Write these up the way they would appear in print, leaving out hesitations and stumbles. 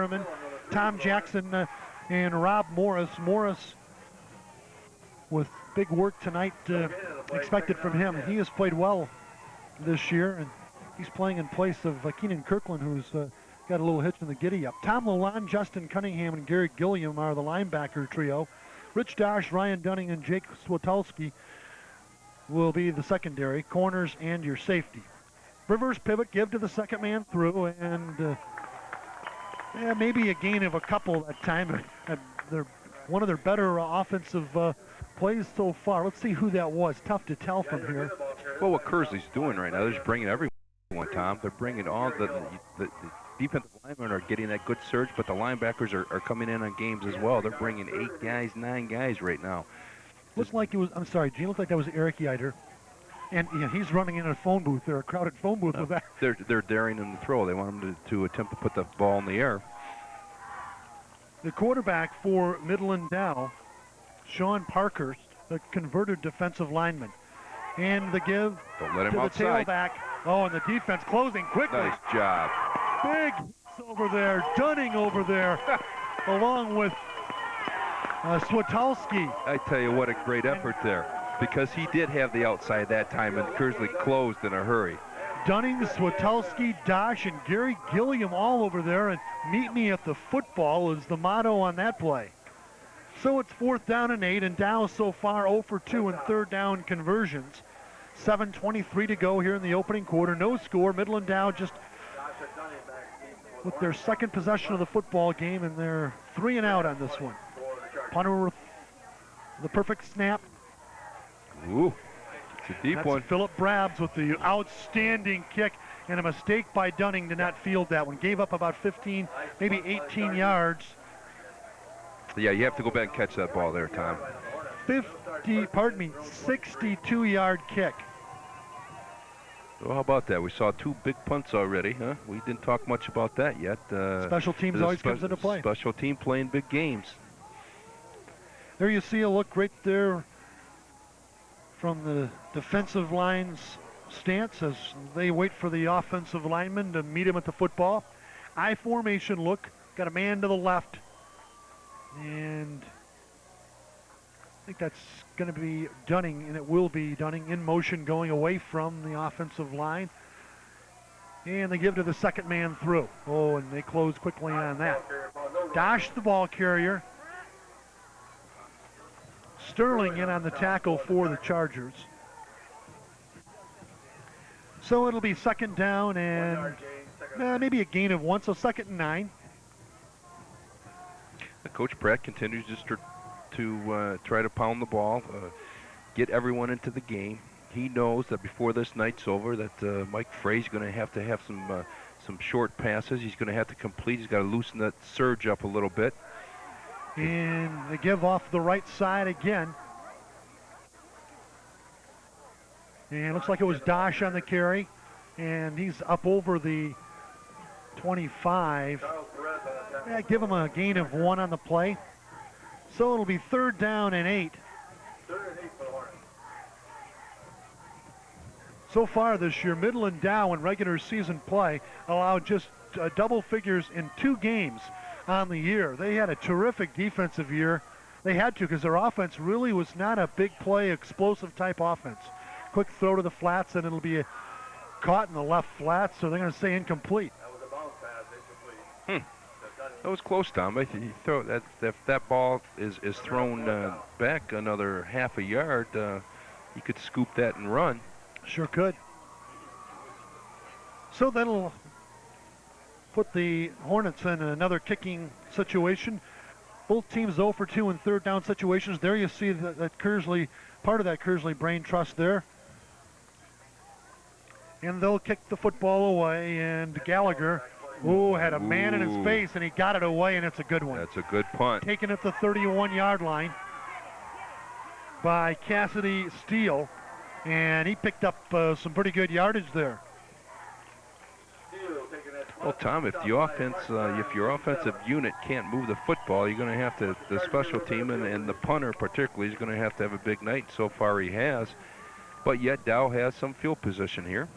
firemen, Tom Jackson and Rob Morris. Morris with big work tonight expected from him. He has played well this year, and he's playing in place of Keenan Kirkland, who's got a little hitch in the giddy-up. Tom Lalonde, Justin Cunningham, and Gary Gilliam are the linebacker trio. Rich Dosh, Ryan Dunning, and Jake Swatowski will be the secondary, corners, and your safety. Rivers pivot, give to the second man through, and maybe a gain of a couple that time. They're one of their better offensive plays so far. Let's see who that was. Tough to tell from here. Well, what Kearsley's doing right now, they're just bringing everyone, Tom. They're bringing all the defensive linemen are getting that good surge, but the linebackers are coming in on games as well. They're bringing 8 guys, 9 guys right now. Looks like it was, I'm sorry, Gene, looked like that was Eric Yiter. And he's running in a phone booth there, a crowded phone booth with that. They're daring him to throw. They want him to attempt to put the ball in the air. The quarterback for Midland Dow, Sean Parkhurst, the converted defensive lineman. And the give Don't let him to outside. the tailback. Oh, and the defense closing quickly. Nice job. Big over there, Dunning over there, along with Swatowski. I tell you what, a great effort there, because he did have the outside that time, and Kearsley closed in a hurry. Dunning, Swatowski, Dosh, and Gary Gilliam all over there, and meet me at the football is the motto on that play. So it's 4th down and 8, and Dow so far 0 for 2 in third down conversions. 7:23 to go here in the opening quarter. No score. Midland Dow just with their second possession of the football game, and they're 3 and out on this one. Punter with the perfect snap. Ooh, it's a deep That's one. Philip Brabs with the outstanding kick, and a mistake by Dunning to not field that one. Gave up about 15, maybe 18 yards. Yeah, you have to go back and catch that ball there, Tom. 62-yard kick. Well, how about that? We saw 2 big punts already, huh? We didn't talk much about that yet. Special teams always comes into play. Special team playing big games. There you see a look right there from the defensive line's stance as they wait for the offensive lineman to meet him at the football. I formation look, got a man to the left, and I think that's going to be Dunning, and it will be Dunning in motion going away from the offensive line. And they give to the second man through. Oh, and they close quickly on that. Dosh, the ball carrier. Sterling in on the tackle for the Chargers. So it'll be 2nd down and maybe a gain of 1, so 2nd and 9. Coach Pratt continues just to try to pound the ball, get everyone into the game. He knows that before this night's over that Mike Frey's going to have some short passes. He's going to have to complete. He's got to loosen that surge up a little bit. And they give off the right side again. And it looks like it was Dosh on the carry. And he's up over the 25. Yeah, give him a gain of 1 on the play. So it'll be 3rd down and 8. So far this year, Midland Dow in regular season play allowed just double figures in 2 games on the year. They had a terrific defensive year. They had to, because their offense really was not a big play, explosive type offense. Quick throw to the flats, and it'll be caught in the left flat, so they're going to say incomplete. That was close, Tom. If that ball is thrown back another half a yard, you could scoop that and run. Sure could. So that'll put the Hornets in another kicking situation. Both teams 0 for 2 in third down situations. There you see that Kearsley, part of that Kearsley brain trust there. And they'll kick the football away, and Gallagher had a man in his face, and he got it away, and it's a good one. That's a good punt. Taken at the 31-yard line by Cassidy Steele, and he picked up some pretty good yardage there. Well, Tom, if your offensive unit can't move the football, you're going to have to, the special team and the punter particularly is going to have a big night. So far he has, but yet Dow has some field position here.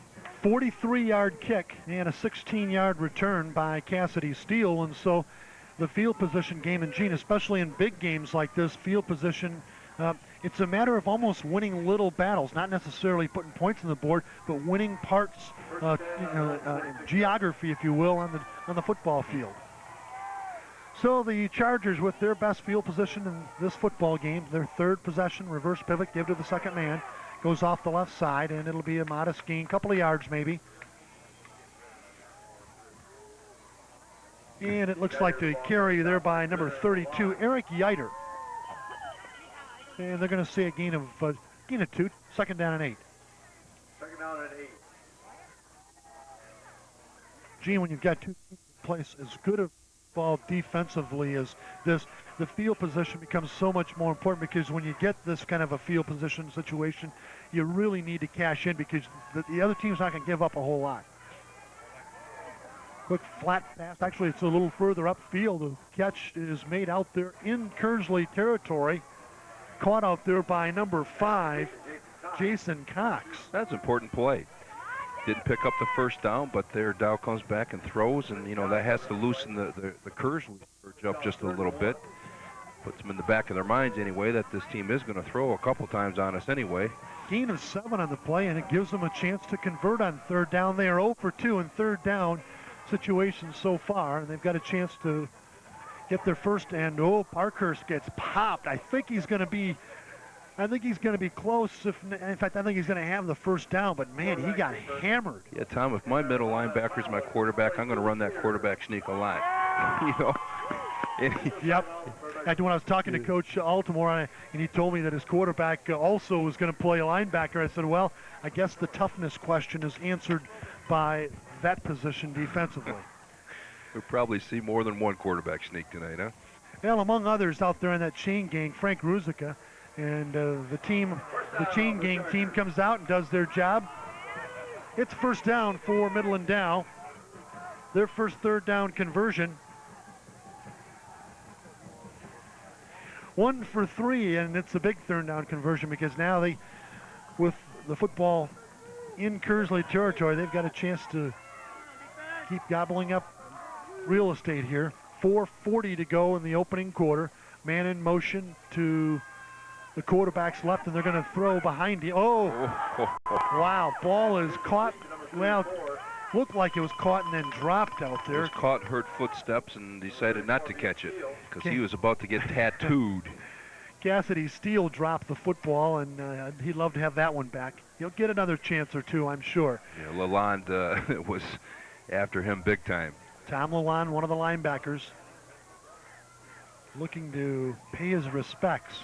43-yard kick and a 16-yard return by Cassidy Steele, and so the field position game, and Gene, especially in big games like this, field position, it's a matter of almost winning little battles, not necessarily putting points on the board, but winning parts, geography, if you will, on the football field. So the Chargers, with their best field position in this football game, their third possession, reverse pivot, give to the second man, goes off the left side, and it'll be a modest gain, couple of yards maybe. And it looks like the carry there by number 32, Eric Yeiter. And they're going to see a gain of 2, second down and 8. Second down and 8. Gene, when you've got two plays as good a ball defensively as this, the field position becomes so much more important, because when you get this kind of a field position situation, you really need to cash in, because the other team's not going to give up a whole lot. Quick flat pass. Actually, it's a little further upfield. The catch is made out there in Kearsley territory. Caught out there by number 5, Jason Cox. That's an important play. Didn't pick up the first down, but there Dow comes back and throws, and that has to loosen the Kearsley surge up just a little bit. Puts them in the back of their minds anyway that this team is going to throw a couple times on us anyway. Gain of 7 on the play, and it gives them a chance to convert on third down. They are 0 for 2 in third down situations so far, and they've got a chance to get their first. And Parkhurst gets popped. I think he's going to be close. In fact, I think he's going to have the first down, but man, he got hammered. Yeah, Tom, if my middle linebacker is my quarterback, I'm going to run that quarterback sneak a lot. Yep. When I was talking to Coach Altamore, and he told me that his quarterback also was going to play a linebacker, I said, well, I guess the toughness question is answered by that position defensively. We'll probably see more than one quarterback sneak tonight, huh? Well, among others out there in that chain gang, Frank Ruzicka, and the chain gang team comes out and does their job. It's first down for Midland Dow. Their first third down conversion. 1 for 3, and it's a big third down conversion, because now they, with the football in Kearsley territory, they've got a chance to keep gobbling up real estate here. 4:40 to go in the opening quarter. Man in motion to the quarterback's left, and they're going to throw behind him. Oh, wow, ball is caught. Well, looked like it was caught and then dropped out there. It was caught, heard footsteps, and decided not to catch it because he was about to get tattooed. Cassidy Steele dropped the football, and he'd love to have that one back. He'll get another chance or two, I'm sure. Yeah, Lalonde was after him big time. Tom Lalonde, one of the linebackers, looking to pay his respects.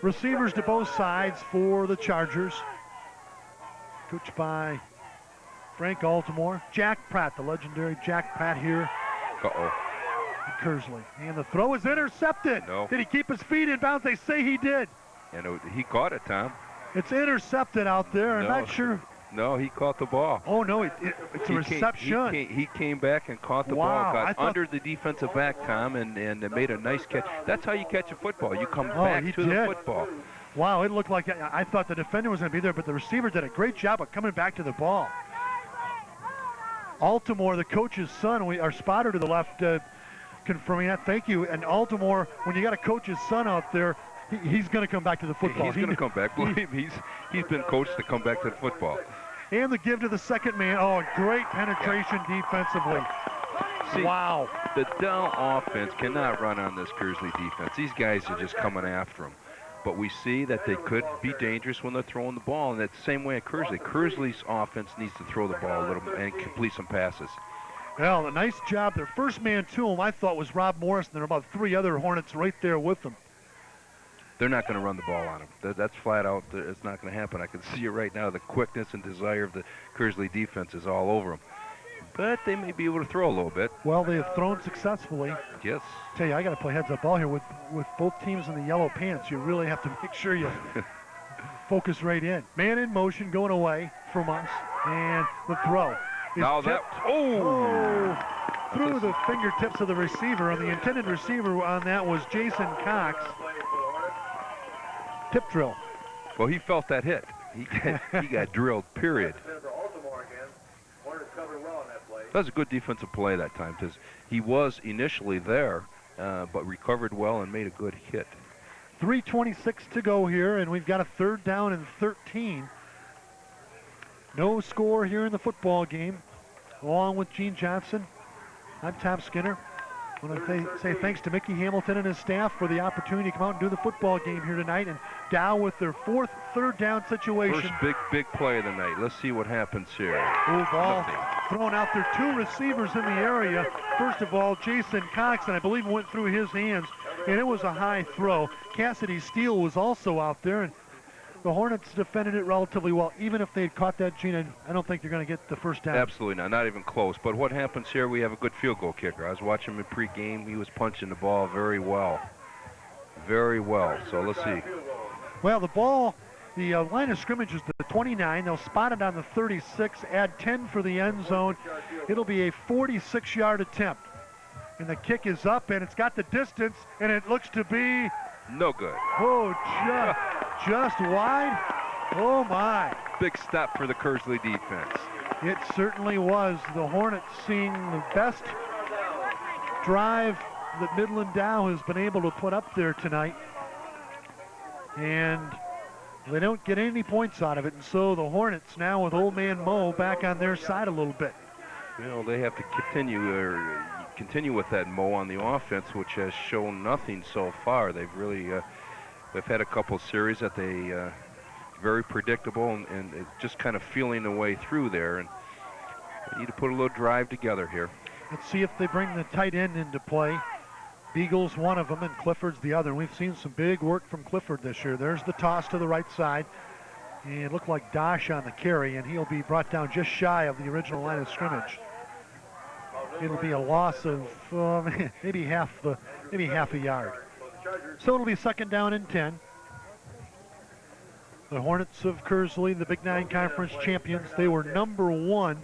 Receivers to both sides for the Chargers, coached by Frank Altamore. Jack Pratt, the legendary Jack Pratt here. Uh-oh. Kearsley. And the throw is intercepted. No. Did he keep his feet in bounds? They say he did. And he caught it, Tom. It's intercepted out there. I'm not sure. No, he caught the ball. Oh, no, it's a reception. He came back and caught the ball, got under the defensive back, Tom, and made a nice catch. That's how you catch a football. You come back to the football. Wow, it looked like I thought the defender was going to be there, but the receiver did a great job of coming back to the ball. Altamore, the coach's son, our spotter to the left, confirming that. Thank you. And Altamore, when you got a coach's son out there, he's going to come back to the football. He's going to come back. Believe me, he's been coached to come back to the football. And the give to the second man. Oh, great penetration defensively. See, wow. The Dow offense cannot run on this Kearsley defense. These guys are just coming after them. But we see that they could be dangerous when they're throwing the ball. And that's the same way at Kearsley. Kearsley's offense needs to throw the ball a little bit and complete some passes. Well, a nice job. Their first man to him, I thought, was Rob Morris. And there are about 3 other Hornets right there with them. They're not going to run the ball on him. That's flat out. It's not going to happen. I can see it right now. The quickness and desire of the Kearsley defense is all over them. But they may be able to throw a little bit. Well, they have thrown successfully. Yes. Tell you, I got to play heads-up ball here with both teams in the yellow pants. You really have to make sure you focus right in. Man in motion going away from us, and the throw is now tipped. Through the fingertips of the receiver, and the intended receiver on that was Jason Cox. Tip drill. Well, he felt that hit. He got drilled, period. That was a good defensive play that time because he was initially there, but recovered well and made a good hit. 3:26 to go here, and we've got a 3rd down and 13. No score here in the football game. Along with Gene Johnson, I'm Tom Skinner. I want to say thanks to Mickey Hamilton and his staff for the opportunity to come out and do the football game here tonight. And Dow with their 4th 3rd down situation. First big play of the night. Let's see what happens here. Ooh, ball thrown out there. 2 receivers in the area. First of all, Jason Cox, and I believe it went through his hands, and it was a high throw. Cassidy Steele was also out there, and the Hornets defended it relatively well. Even if they had caught that, Gene, I don't think they're going to get the first down. Absolutely not even close. But what happens here, we have a good field goal kicker. I was watching him in pregame. He was punching the ball very well. Very well. So let's see. Well, the ball, the line of scrimmage is the 29. They'll spot it on the 36, add 10 for the end zone. It'll be a 46-yard attempt. And the kick is up, and it's got the distance, and it looks to be... No good. Oh, just wide. Oh, my. Big stop for the Kearsley defense. It certainly was. The Hornets seeing the best drive that Midland Dow has been able to put up there tonight. And they don't get any points out of it. And so the Hornets now with Old Man Mo back on their side a little bit. You know, they have to continue with that Mo on the offense, which has shown nothing so far. They've really they've had a couple series that they very predictable and just kind of feeling the way through there, and they need to put a little drive together here. Let's see if they bring the tight end into play. Beagle's one of them and Clifford's the other. We've seen some big work from Clifford this year. There's the toss to the right side, and it looked like Dosh on the carry, and he'll be brought down just shy of the original line of scrimmage. It'll be a loss of maybe half a yard. So it'll be 2nd down and 10. The Hornets of Kearsley, the Big 9 Conference champions, they were number 1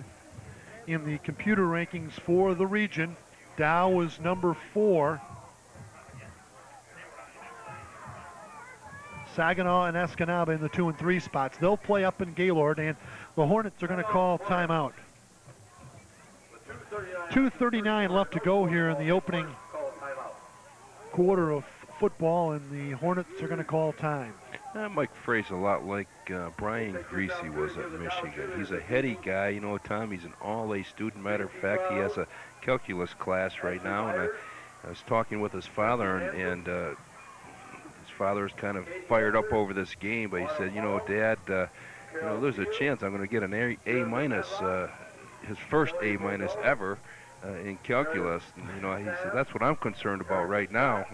in the computer rankings for the region. Dow was number 4. Saginaw and Escanaba in the 2 and 3 spots. They'll play up in Gaylord, and the Hornets are going to call timeout. 2:39 left to go here in the opening quarter of football, and the Hornets are going to call time. Mike Frey's a lot like Brian Greasy was at Michigan. He's a heady guy, you know, Tom. He's an all-A student. Matter of fact, he has a calculus class right now, and I was talking with his father, and his father is kind of fired up over this game, but he said, you know, Dad, you know, there's a chance I'm going to get an A minus, his first A minus ever in calculus. And, you know, he said, that's what I'm concerned about right now.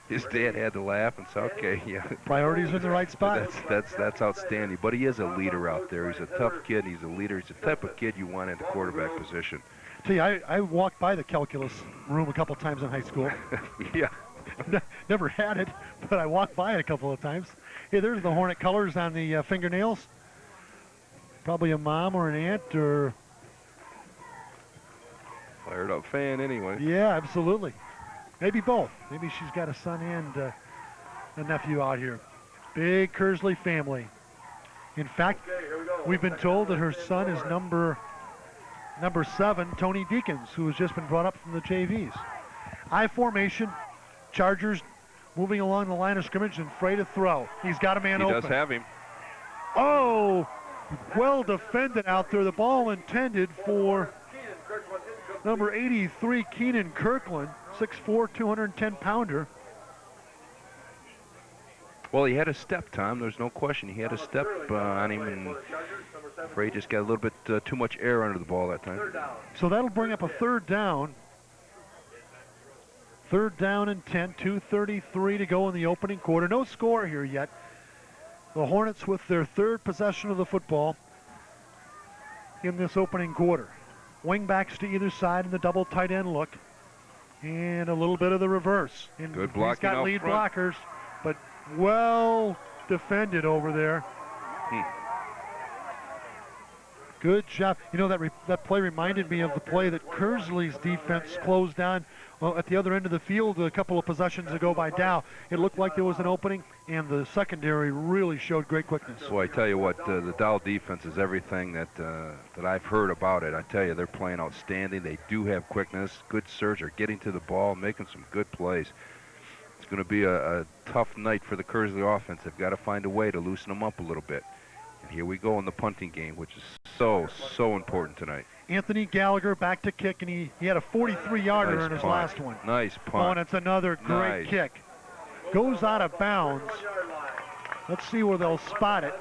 His dad had to laugh and say, okay, yeah. Priorities in the right spot. That's outstanding. But he is a leader out there. He's a tough kid. He's a leader. He's the type of kid you want in the quarterback position. Tell you, I walked by the calculus room a couple times in high school. Yeah. Never had it, but I walked by it a couple of times. Hey, there's the Hornet colors on the fingernails. Probably a mom or an aunt or... Fired up fan anyway. Yeah, absolutely. Maybe both. Maybe she's got a son and a nephew out here. Big Kearsley family. In fact, we've been told that her son is number 7, Tony Deacons, who has just been brought up from the JVs. I formation, Chargers moving along the line of scrimmage and Frey to throw. He's got a man open. He does have him. Oh, well defended out there. The ball intended for number 83, Keenan Kirkland, 6'4", 210-pounder. Well, he had a step, Tom. There's no question. He had a step on him, and Frey just got a little bit too much air under the ball that time. So that'll bring up a 3rd down. 3rd down and 10, 2:33 to go in the opening quarter. No score here yet. The Hornets with their 3rd possession of the football in this opening quarter. Wingbacks to either side in the double tight end look. And a little bit of the reverse. And good blocking. He's got lead blockers, but well defended over there. Good job. You know, that play reminded me of the play that Kearsley's defense closed on at the other end of the field a couple of possessions ago by Dow. It looked like there was an opening, and the secondary really showed great quickness. Well, I tell you what, the Dow defense is everything that I've heard about it. I tell you, they're playing outstanding. They do have quickness, good surge, are getting to the ball, making some good plays. It's going to be a tough night for the Kearsley offense. They've got to find a way to loosen them up a little bit. And here we go in the punting game, which is so important tonight. Anthony Gallagher back to kick, and he had a 43-yarder in his last one. Nice punt. Oh, and it's another great kick. Goes out of bounds. Let's see where they'll spot it.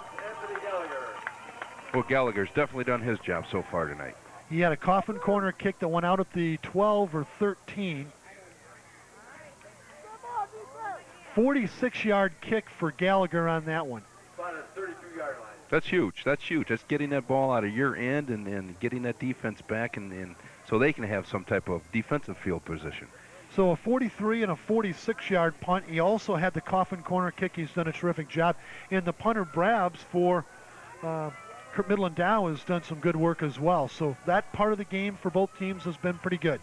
Well, Gallagher's definitely done his job so far tonight. He had a coffin corner kick that went out at the 12 or 13. 46-yard kick for Gallagher on that one. That's huge. That's huge. That's getting that ball out of your end and getting that defense back and so they can have some type of defensive field position. So a 43 and a 46-yard punt. He also had the coffin corner kick. He's done a terrific job. And the punter Brabs for Midland Dow has done some good work as well. So that part of the game for both teams has been pretty good.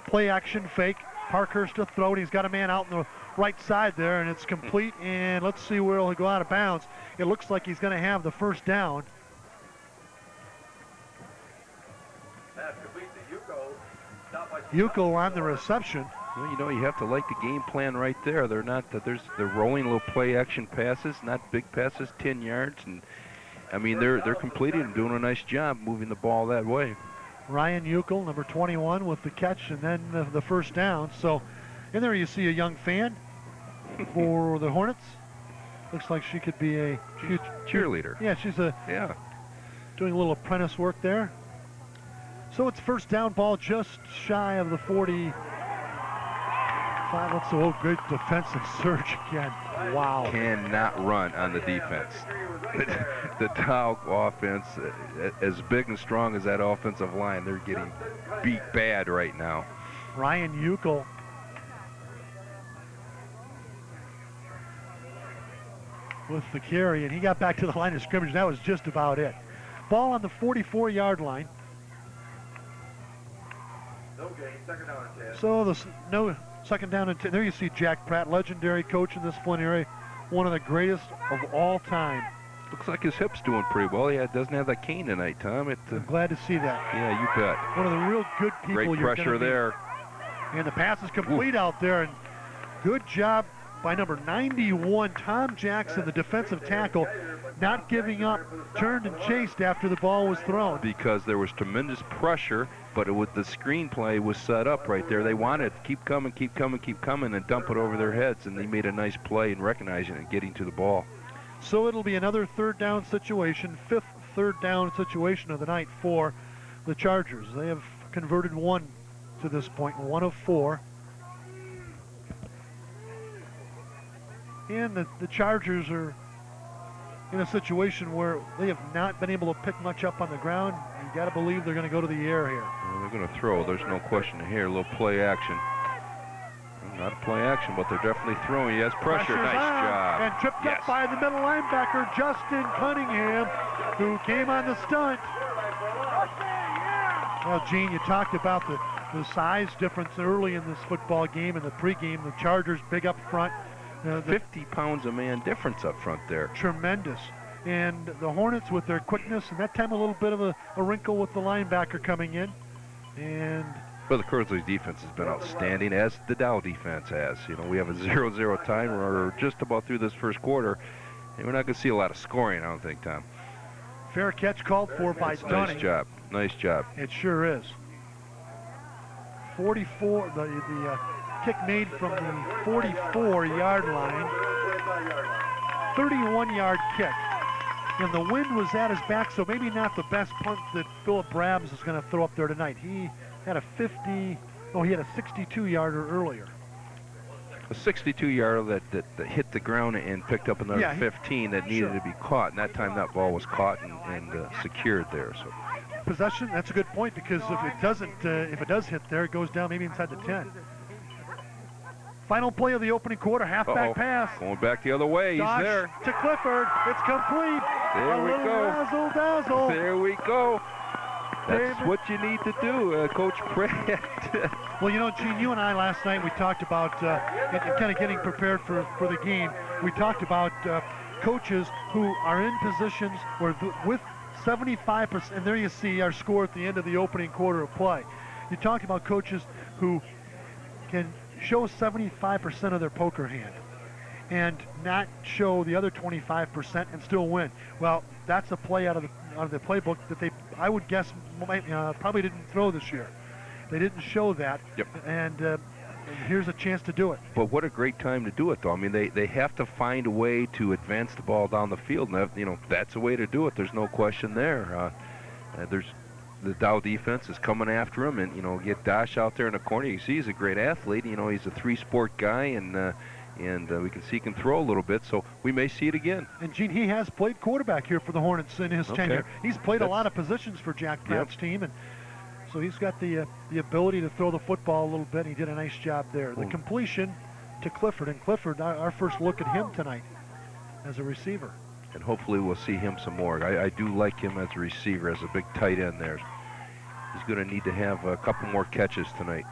Play action fake. Parkhurst to throw it. He's got a man out in the right side there, and it's complete. And let's see where he'll go out of bounds. It looks like he's going to have the first down. Yuko on the reception. Well, you know, you have to like the game plan right there. They're rolling little play action passes, not big passes, 10 yards, and I mean they're completing and doing a nice job moving the ball that way. Ryan Uckel, number 21, with the catch and then the first down. So, in there you see a young fan for the Hornets. Looks like she could be a cheerleader. Yeah, she's doing a little apprentice work there. So it's first down, ball just shy of the 45. That's a good defensive surge again. Wow. Cannot run on the defense. The Dow offense, as big and strong as that offensive line, they're getting beat bad right now. Ryan Uckel. With the carry, and he got back to the line of scrimmage. That was just about it. Ball on the 44-yard line. No gain, second down and 10. So no second down and 10. There you see Jack Pratt, legendary coach in this Flint area, one of the greatest of all time. Looks like his hip's doing pretty well. He doesn't have that cane tonight, Tom. I'm glad to see that. Yeah, you bet. One of the real good people. Great pressure there. And the pass is complete out there, and good job by number 91, Tom Jackson, the defensive tackle, not giving up, turned and chased after the ball was thrown. Because there was tremendous pressure, but the screenplay was set up right there. They wanted to keep coming, and dump it over their heads, and they made a nice play in recognizing it and getting to the ball. So it'll be another third down situation, fifth third down situation of the night for the Chargers. They have converted one to this point, 1 of 4. And the Chargers are in a situation where they have not been able to pick much up on the ground. You got to believe they're going to go to the air here. Well, they're going to throw. There's no question here. A little play action. Not a play action, but they're definitely throwing. He has pressure. Nice job. And tripped up by the middle linebacker, Justin Cunningham, who came on the stunt. Well, Gene, you talked about the size difference early in this football game and the pregame. The Chargers big up front. 50 pounds a man difference up front there. Tremendous. And the Hornets with their quickness, and that time a little bit of a wrinkle with the linebacker coming in. And well, the Kearsley defense has been outstanding, as the Dow defense has. You know, we have a 0-0 time. We're just about through this first quarter, and we're not going to see a lot of scoring, I don't think, Tom. Fair catch called for by Dunning. Nice job. Nice job. It sure is. 44, the kick made from the 44-yard line. 31-yard kick. And the wind was at his back, so maybe not the best punt that Philip Brabs is going to throw up there tonight. He had a 62-yarder earlier. A 62-yarder that hit the ground and picked up another 15 that needed to be caught. And that time that ball was caught and secured there. So possession, that's a good point, because if it doesn't, if it does hit there, it goes down maybe inside the 10. Final play of the opening quarter, halfback pass. Going back the other way. Dosh He's there. To Clifford. It's complete. There we go. Razzle dazzle. There we go. That's what you need to do, Coach Pratt. Well, you know, Gene, you and I last night, we talked about kind of getting prepared for the game. We talked about coaches who are in positions where with 75%, and there you see our score at the end of the opening quarter of play. You talked about coaches who can show 75% of their poker hand and not show the other 25% and still win. Well, that's a play out of the playbook that I would guess, probably didn't throw this year. They didn't show that, yep. And here's a chance to do it. But what a great time to do it, though. I mean, they have to find a way to advance the ball down the field, and you know, that's a way to do it. There's no question there. The Dow defense is coming after him, and you know, get Dosh out there in the corner. You see, he's a great athlete. You know, he's a three-sport guy, and we can see he can throw a little bit. So we may see it again. And Gene, he has played quarterback here for the Hornets in his tenure. He's played a lot of positions for Jack Pratt's team, and so he's got the ability to throw the football a little bit. He did a nice job there. The completion to Clifford, and Clifford, our first look at him tonight as a receiver. And hopefully we'll see him some more. I do like him as a receiver, as a big tight end there. He's going to need to have a couple more catches tonight.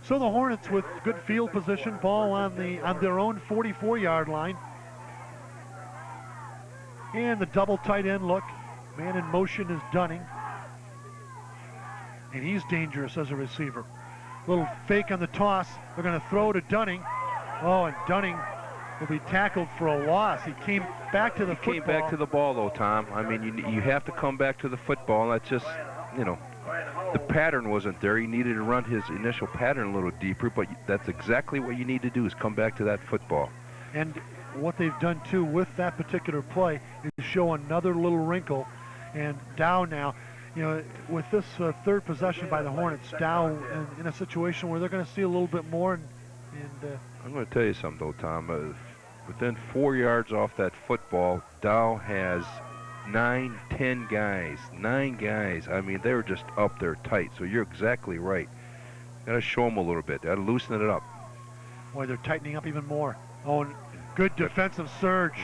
So the Hornets with good field position, ball on their own 44-yard line. And the double tight end look. Man in motion is Dunning. And he's dangerous as a receiver. Little fake on the toss. They're going to throw to Dunning. Oh, and Dunning will be tackled for a loss. He came back to the football. He came back to the ball, though, Tom. I mean, you have to come back to the football. That's just, you know, the pattern wasn't there. He needed to run his initial pattern a little deeper, but that's exactly what you need to do, is come back to that football. And what they've done, too, with that particular play is show another little wrinkle. And Dow now, you know, with this third possession by the Hornets, Dow in a situation where they're going to see a little bit more. And I'm going to tell you something, though, Tom. Within 4 yards off that football, Dow has 9 guys. I mean, they were just up there tight. So you're exactly right. Got to show them a little bit. Got to loosen it up. Boy, they're tightening up even more. Oh, good defensive surge.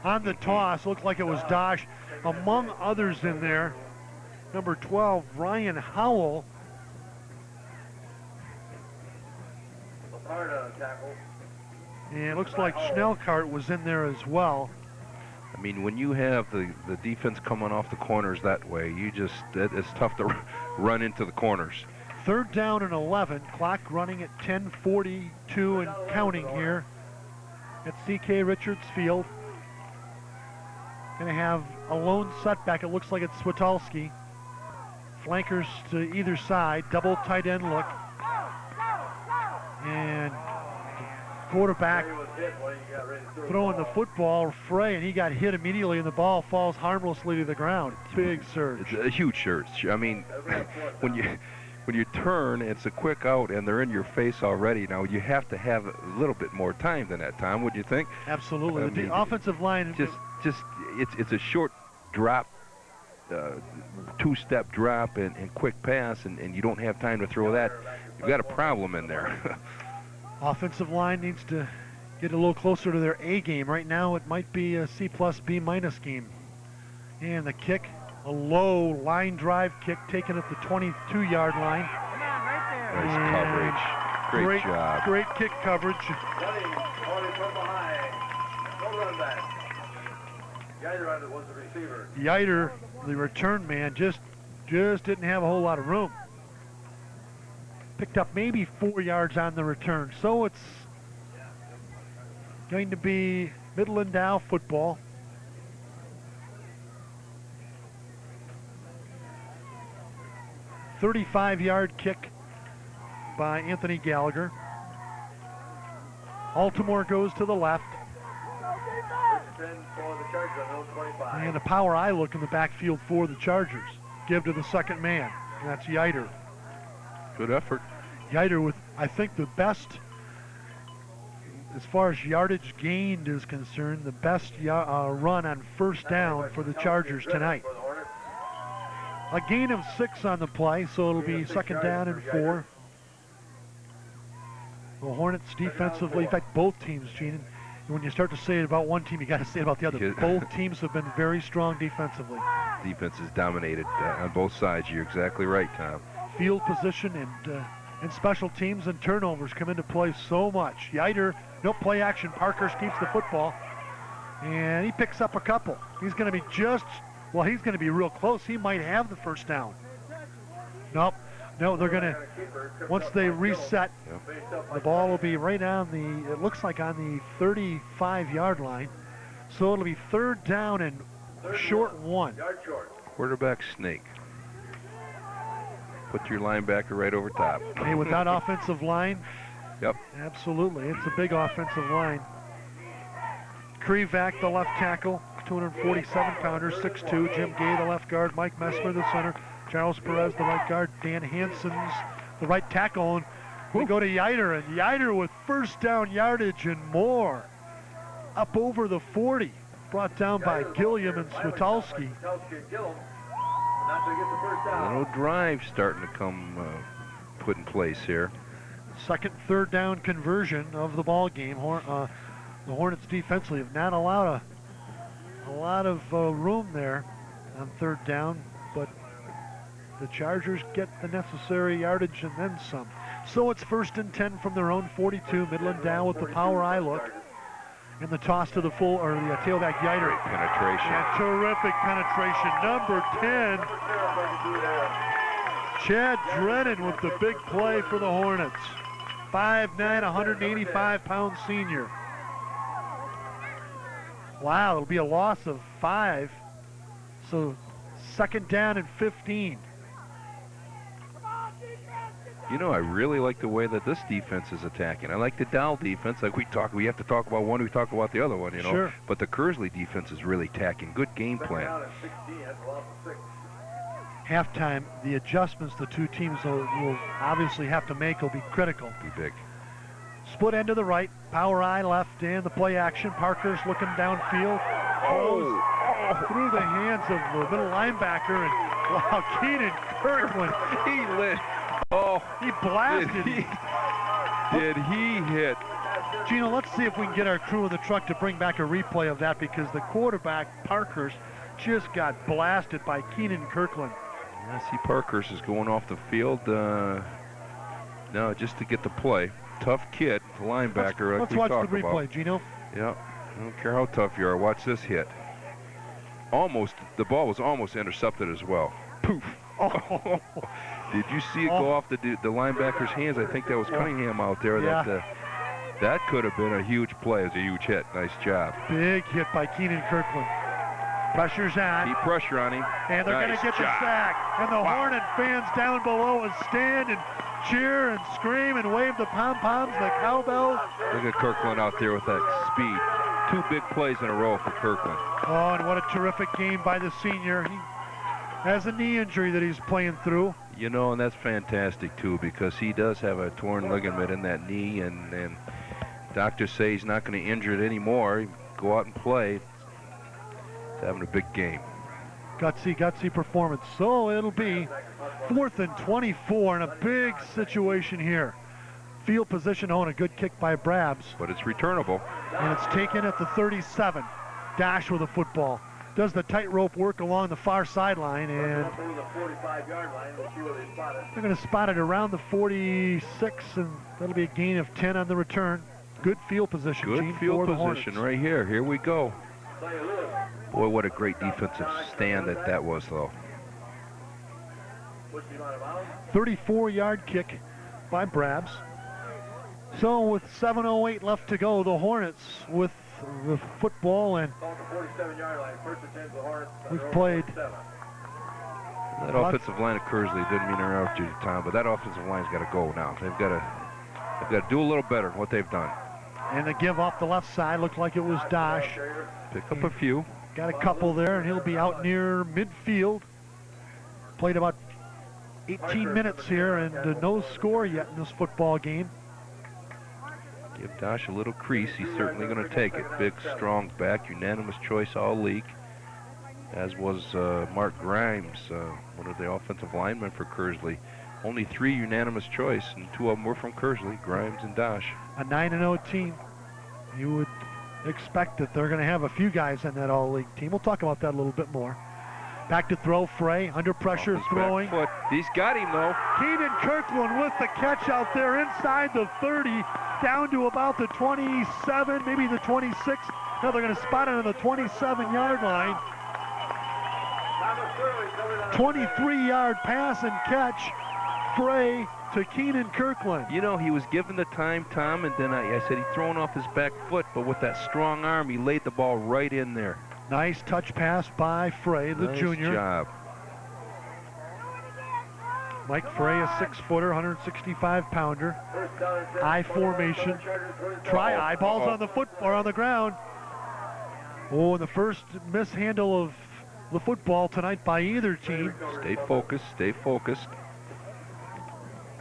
On the toss, looked like it was Dosh. Among others in there, number 12, Ryan Howell. And it looks like Schnellkart was in there as well. I mean, when you have the defense coming off the corners that way, it's tough to run into the corners. Third down and 11. Clock running at 10:42 and counting here at C.K. Richards Field. Going to have a lone setback. It looks like it's Switalski. Flankers to either side. Double tight end look. And quarterback throwing the ball, Frey, and he got hit immediately, and the ball falls harmlessly to the ground. Big surge. It's a huge surge. I mean, when you turn, it's a quick out, and they're in your face already. Now, you have to have a little bit more time than that, Tom, would you think? Absolutely. The offensive line... It's a short drop, two-step drop and quick pass, and you don't have time to throw that. You've got a problem in there. Offensive line needs to get a little closer to their A game. Right now it might be a C+, B- game. And the kick, a low line drive kick taken at the 22-yard line. Nice coverage. Great job. Great kick coverage. Yiter, the return man, just didn't have a whole lot of room. Picked up maybe 4 yards on the return. So it's going to be Midland Dow football. A 35-yard kick by Anthony Gallagher. Altamore goes to the left. And a power eye look in the backfield for the Chargers. Give to the second man. And that's Yiter. Good effort. Yiter with, I think, the best, as far as yardage gained is concerned, the best run on first down for the Chargers tonight. A gain of 6 on the play, so it'll be second down and 4. The Hornets defensively, in fact, both teams, Gene, when you start to say it about one team, you got to say it about the other. Yeah. Both teams have been very strong defensively. Defense is dominated on both sides. You're exactly right, Tom. Field position and special teams and turnovers come into play so much. Yiter, no play action. Parkhurst keeps the football, and he picks up a couple. He's going to be he's going to be real close. He might have the first down. Nope. No, they're going to, once they reset, the ball will be right on the, it looks like on the 35-yard line. So it'll be third down and short one. Quarterback snake. Put your linebacker right over top. Hey, with that offensive line, yep, absolutely. It's a big offensive line. Krivak, the left tackle, 247-pounder, 6'2". Jim Gay, the left guard. Mike Messmer, the center. Charles Perez, the right guard. Dan Hansen's the right tackle. And we go to Yiter, and Yiter with first down yardage and more. Up over the 40. Brought down by Gilliam and Switalski. A little drive starting to come put in place here. Second, third down conversion of the ball game. The Hornets defensively have not allowed a lot of room there on third down, but the Chargers get the necessary yardage and then some. So it's 1st and 10 from their own 42. Midland Dow with the power eye look. And the toss to the tailback Yiter. Great penetration. And terrific penetration. Number 10. Chad Drennan with the big play for the Hornets. 5'9", 185-pound senior. Wow, it'll be a loss of 5. So second down and 15. You know, I really like the way that this defense is attacking. I like the Dow defense. Like we have to talk about one, we talk about the other one, you know. Sure. But the Kearsley defense is really attacking. Good game plan. Halftime, the adjustments the two teams will obviously have to make will be critical. Be big. Split end to the right, power eye left, and the play action. Parkhurst looking downfield. Through the hands of the middle linebacker, and wow, Keenan Kirkland. He lit. Oh, he blasted. Did he hit? Gino, let's see if we can get our crew in the truck to bring back a replay of that, because the quarterback, Parkhurst, just got blasted by Keenan Kirkland. I see Parkhurst is going off the field. No, just to get the play. Tough kid, the linebacker. Let's watch the replay, Gino. Yeah, I don't care how tough you are. Watch this hit. The ball was almost intercepted as well. Poof. Oh. Did you see it go off the linebacker's hands? I think that was Cunningham out there. Yeah. That could have been a huge play. It was a huge hit. Nice job. Big hit by Keenan Kirkland. Pressure's on. Keep pressure on him. And they're going to get the sack. And the Hornet fans down below will stand and cheer and scream and wave the pom-poms, the cowbells. Look at Kirkland out there with that speed. 2 big plays in a row for Kirkland. Oh, and what a terrific game by the senior. He has a knee injury that he's playing through. You know, and that's fantastic, too, because he does have a torn ligament in that knee, and doctors say he's not going to injure it anymore. He go out and play. He's having a big game. Gutsy performance. So it'll be 4th and 24 in a big situation here. Field position on a good kick by Brabs. But it's returnable. And it's taken at the 37. Dosh with a football. Does the tightrope work along the far sideline, and they're going to spot it around the 46, and that'll be a gain of 10 on the return. Good field position, Good Gene, field for the position Hornets. right here. Here we go. Boy, what a great defensive stand that was, though. 34-yard kick by Brabs. So with 7:08 left to go, the Hornets with the football, and we've played. That offensive line of Kearsley, didn't mean to interrupt you, Tom, but that offensive line's got to go now. They've got to do a little better than what they've done. And the give off the left side looked like it was Dosh. Pick up a few. Got a couple there, and he'll be out near midfield. Played about 18 minutes here, and no score yet in this football game. Give Dosh a little crease. He's certainly going to take it. Big, strong back, unanimous choice all league, as was Mark Grimes, one of the offensive linemen for Kearsley. Only 3 unanimous choice, and 2 of them were from Kearsley, Grimes and Dosh. A 9-0 team. You would expect that they're going to have a few guys in that all-league team. We'll talk about that a little bit more. Back to throw, Frey, under pressure, throwing. Back foot. He's got him, though. Keenan Kirkland with the catch out there inside the 30, down to about the 27, maybe the 26. Now they're going to spot it on the 27-yard line. 23-yard pass and catch, Frey to Keenan Kirkland. You know, he was given the time, Tom, and then I said he'd thrown off his back foot, but with that strong arm, he laid the ball right in there. Nice touch pass by Frey, the junior. Nice job. Mike Frey, a 6-footer, 165-pounder. I formation. Try eye balls on the foot or on the ground. Oh, and the first mishandle of the football tonight by either team. Stay focused, stay focused.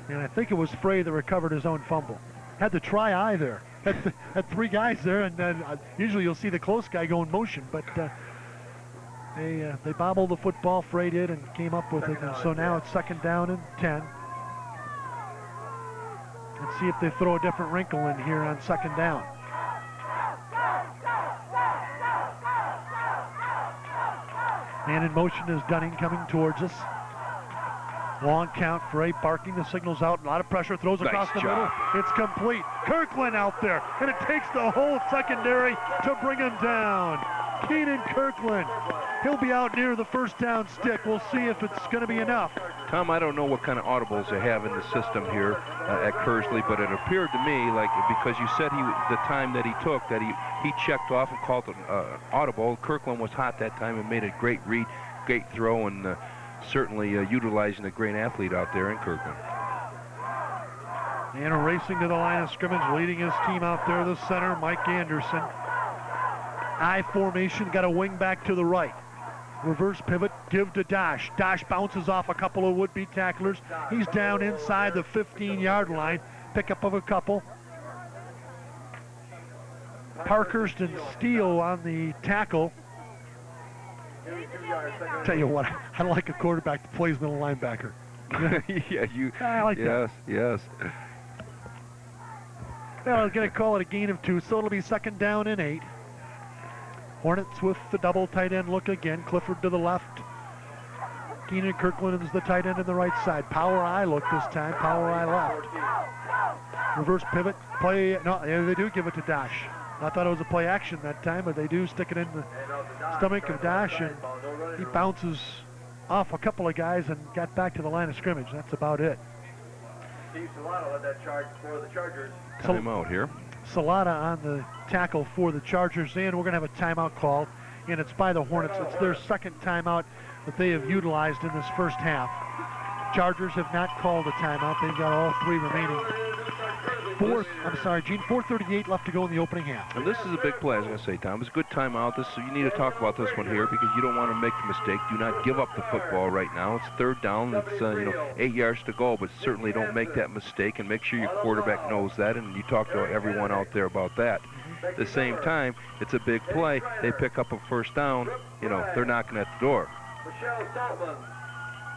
And I think it was Frey that recovered his own fumble. Had the try eye there. Had three guys there, and then usually you'll see the close guy go in motion, but they bobbled the football, Frey did, and came up with it. And so now it's 2nd down and 10. Let's see if they throw a different wrinkle in here on 2nd down. And in motion is Dunning coming towards us. Long count, Frey barking the signals out. A lot of pressure, throws across the middle. It's complete. Kirkland out there, and it takes the whole secondary to bring him down. Keenan Kirkland. He'll be out near the 1st down stick. We'll see if it's going to be enough. Tom, I don't know what kind of audibles they have in the system here at Kearsley, but it appeared to me like, because you said the time that he took, that he checked off and called an audible. Kirkland was hot that time and made a great read, great throw, and certainly utilizing a great athlete out there in Kirkland. And racing to the line of scrimmage, leading his team out there, the center, Mike Anderson. I formation, got a wing back to the right. Reverse pivot, give to Dosh. Dosh bounces off a couple of would-be tacklers. He's down inside the 15-yard line. Pickup of a couple. Parkhurst and Steele on the tackle. Tell you what, I like a quarterback that plays middle linebacker. I like that. Yes. Well, I'm going to call it a gain of 2, so it'll be 2nd down and 8. Hornets with the double tight end look again. Clifford to the left. Keenan Kirkland is the tight end on the right side. Power eye look this time. Power eye left. Reverse pivot. Play. No, they do give it to Dosh. I thought it was a play action that time, but they do stick it in the stomach of Dosh, and he bounces off a couple of guys and got back to the line of scrimmage. That's about it. Steve Salata led that charge for the Chargers. Timeout here. Salata on the tackle for the Chargers, and we're going to have a timeout called, and it's by the Hornets. It's their 2nd timeout that they have utilized in this 1st half. Chargers have not called a timeout. They've got all 3 remaining. 4:38 left to go in the opening half. And this is a big play, I was going to say, Tom. It's a good timeout. You need to talk about this one here because you don't want to make the mistake. Do not give up the football right now. It's 3rd down. It's 8 yards to go, but certainly don't make that mistake, and make sure your quarterback knows that, and you talk to everyone out there about that. At the same time, it's a big play. They pick up a 1st down. They're knocking at the door.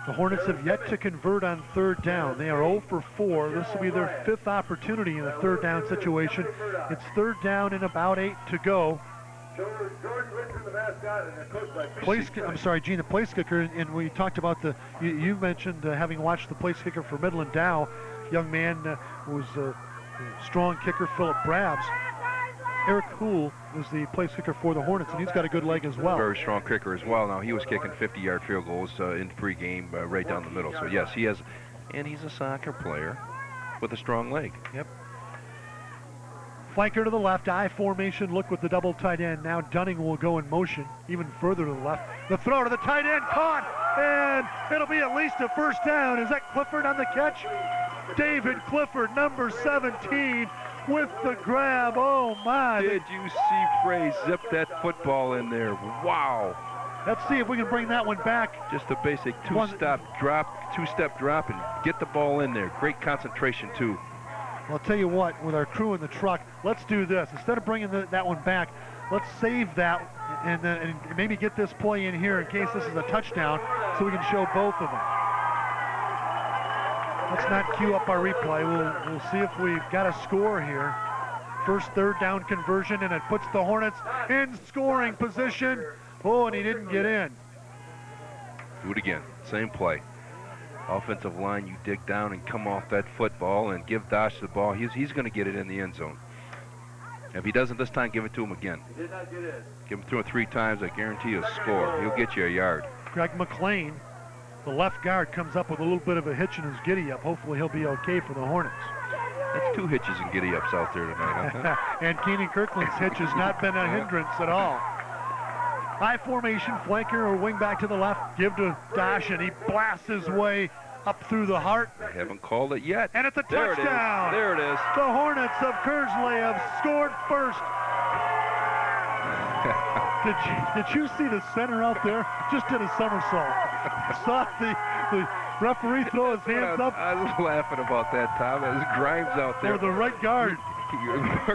The Hornets have yet to convert on 3rd down. They are 0 for 4. This will be their 5th opportunity in a 3rd down situation. It's 3rd down and about 8 to go. Gene, the place kicker, and we talked about you mentioned having watched the place kicker for Midland Dow, young man was a strong kicker, Philip Brabs. Eric Hool is the place kicker for the Hornets, and he's got a good leg as well. Very strong kicker as well. Now, he was kicking 50-yard field goals in pregame right down the middle. So, yes, he has, and he's a soccer player with a strong leg. Yep. Flanker to the left, I formation, look with the double tight end. Now Dunning will go in motion even further to the left. The throw to the tight end, caught, and it'll be at least a 1st down. Is that Clifford on the catch? David Clifford, number 17. With the grab, oh my. Did you see Frey zip that football in there? Wow. Let's see if we can bring that one back. Just a basic two-step drop, and get the ball in there. Great concentration, too. I'll tell you what, with our crew in the truck, let's do this. Instead of bringing that one back, let's save that and maybe get this play in here in case this is a touchdown so we can show both of them. Let's not queue up our replay. We'll see if we've got a score here. first third down conversion, and it puts the Hornets in scoring position. Oh, and he didn't get in. Do it again. Same play. Offensive line, you dig down and come off that football and give Dosh the ball. He's going to get it in the end zone. If he doesn't this time, give it to him again. He did not get in. Give him 2 or 3 times, I guarantee you'll score. He'll get you a yard. Greg McLean, the left guard, comes up with a little bit of a hitch in his giddy-up. Hopefully he'll be okay for the Hornets. That's 2 hitches and giddy-ups out there tonight, huh? And Keenan Kirkland's hitch has not been a hindrance at all. High formation, flanker or wing back to the left, give to Dosh, and he blasts his way up through the heart. They haven't called it yet. And it's a touchdown. There it is. The Hornets of Kearsley have scored first. Did you see the center out there? Just did a somersault. Saw the referee throw his hands up. I was laughing about that, Tom. That was Grimes out there. Or the right guard.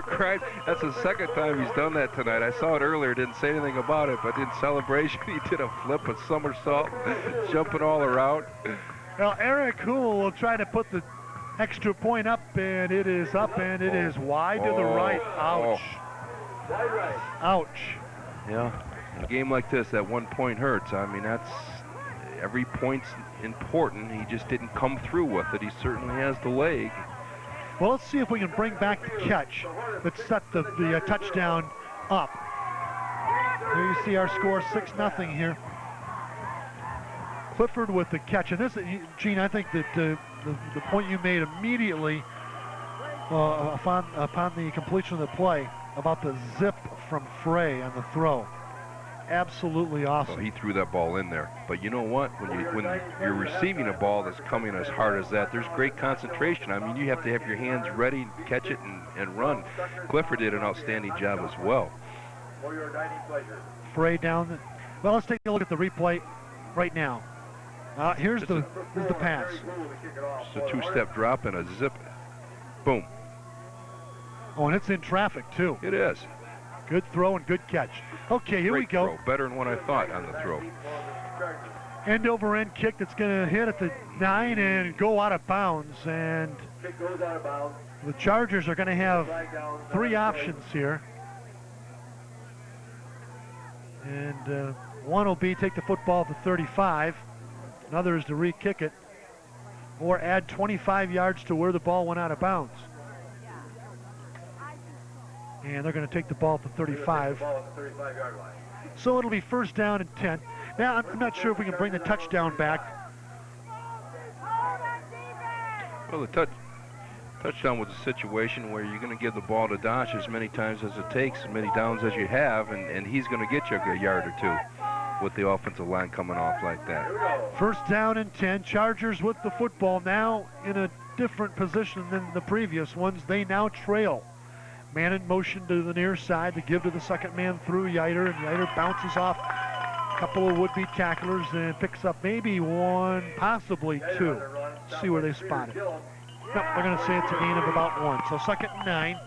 Grimes, that's the second time he's done that tonight. I saw it earlier, didn't say anything about it, but in celebration, he did a flip, a somersault, jumping all around. Well, Eric Hool will try to put the extra point up, and it is up, and it is wide to the right. Ouch. Ouch. Yeah, in a game like this, that 1 point hurts. I mean, that's every point's important. He just didn't come through with it. He certainly has the leg. Well, let's see if we can bring back the catch that set the touchdown up. There you see our score, 6-0 here. Clifford with the catch. And this, Gene, I think that the point you made immediately upon the completion of the play about the zip from Frey on the throw. Absolutely awesome. Well, he threw that ball in there. But you know what? When you're receiving a ball that's coming as hard as that, there's great concentration. I mean, you have to have your hands ready, catch it, and run. Clifford did an outstanding job as well. For your dining pleasure. Frey down. Well, let's take a look at the replay right now. Here's the pass. It's a 2-step drop and a zip. Boom. Oh, and it's in traffic, too. It is. Good throw and good catch. Okay, here we go. Throw. Better than what I thought on the throw. End over end kick that's going to hit at the 9 and go out of bounds. And the Chargers are going to have 3 options here. And one will be take the football to 35. Another is to re-kick it or add 25 yards to where the ball went out of bounds. And they're going to take the ball to 35. So it'll be first down and 10. Now, I'm not sure if we can bring the touchdown back. Well, the touchdown was a situation where you're going to give the ball to Dosh as many times as it takes, as many downs as you have, and he's going to get you a yard or 2 with the offensive line coming off like that. First down and 10. Chargers with the football now in a different position than the previous ones. They now trail. Man in motion to the near side to give to the second man through Yiter, and Yiter bounces off a couple of would-be tacklers and picks up maybe 1, possibly 2. Let's see where they spot it. Nope, they're going to say it's a gain of about 1. So second and 9.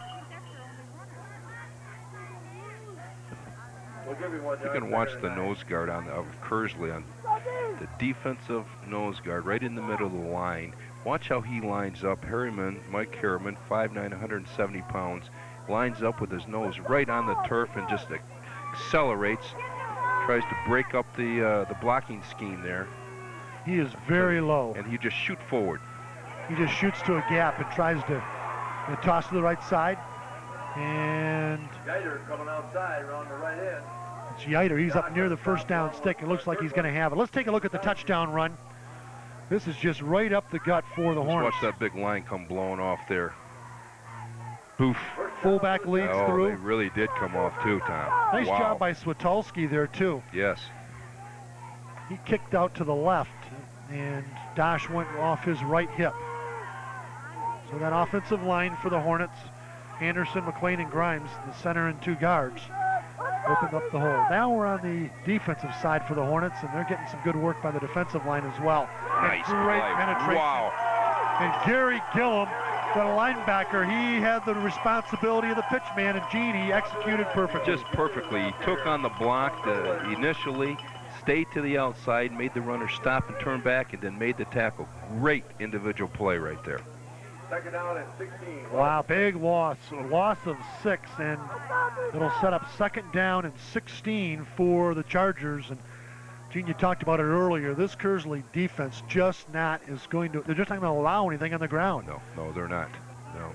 You can watch the nose guard of Kearsley on the defensive nose guard right in the middle of the line. Watch how he lines up. Mike Harriman, 5'9", 170 pounds, lines up with his nose right on the turf and just accelerates, tries to break up the blocking scheme there. He is very low. And he just shoot forward. He just shoots to a gap and tries to toss to the right side. And Yiter coming outside around the right end. It's Yiter. He's up near the first down stick. It looks like he's going to have it. Let's take a look at the touchdown run. This is just right up the gut for the Hornets. Watch that big line come blowing off there. Poof. Fullback leads through. They really did come off too, Tom. Nice job by Switolski there too. Yes. He kicked out to the left, and Dosh went off his right hip. So that offensive line for the Hornets, Anderson, McLean, and Grimes, the center and 2 guards, opened up the hole. Now we're on the defensive side for the Hornets, and they're getting some good work by the defensive line as well. Nice great penetration. Wow. And Gary Gilliam, the linebacker, he had the responsibility of the pitch man, and Gene, he executed perfectly. Just perfectly. He took on the block initially, stayed to the outside, made the runner stop and turn back, and then made the tackle. Great individual play right there. Second down and 16. Wow, big loss. A loss of 6, and it'll set up second down and 16 for the Chargers. And Gene, you talked about it earlier. This Kearsley defense they're just not going to allow anything on the ground. No, they're not. No.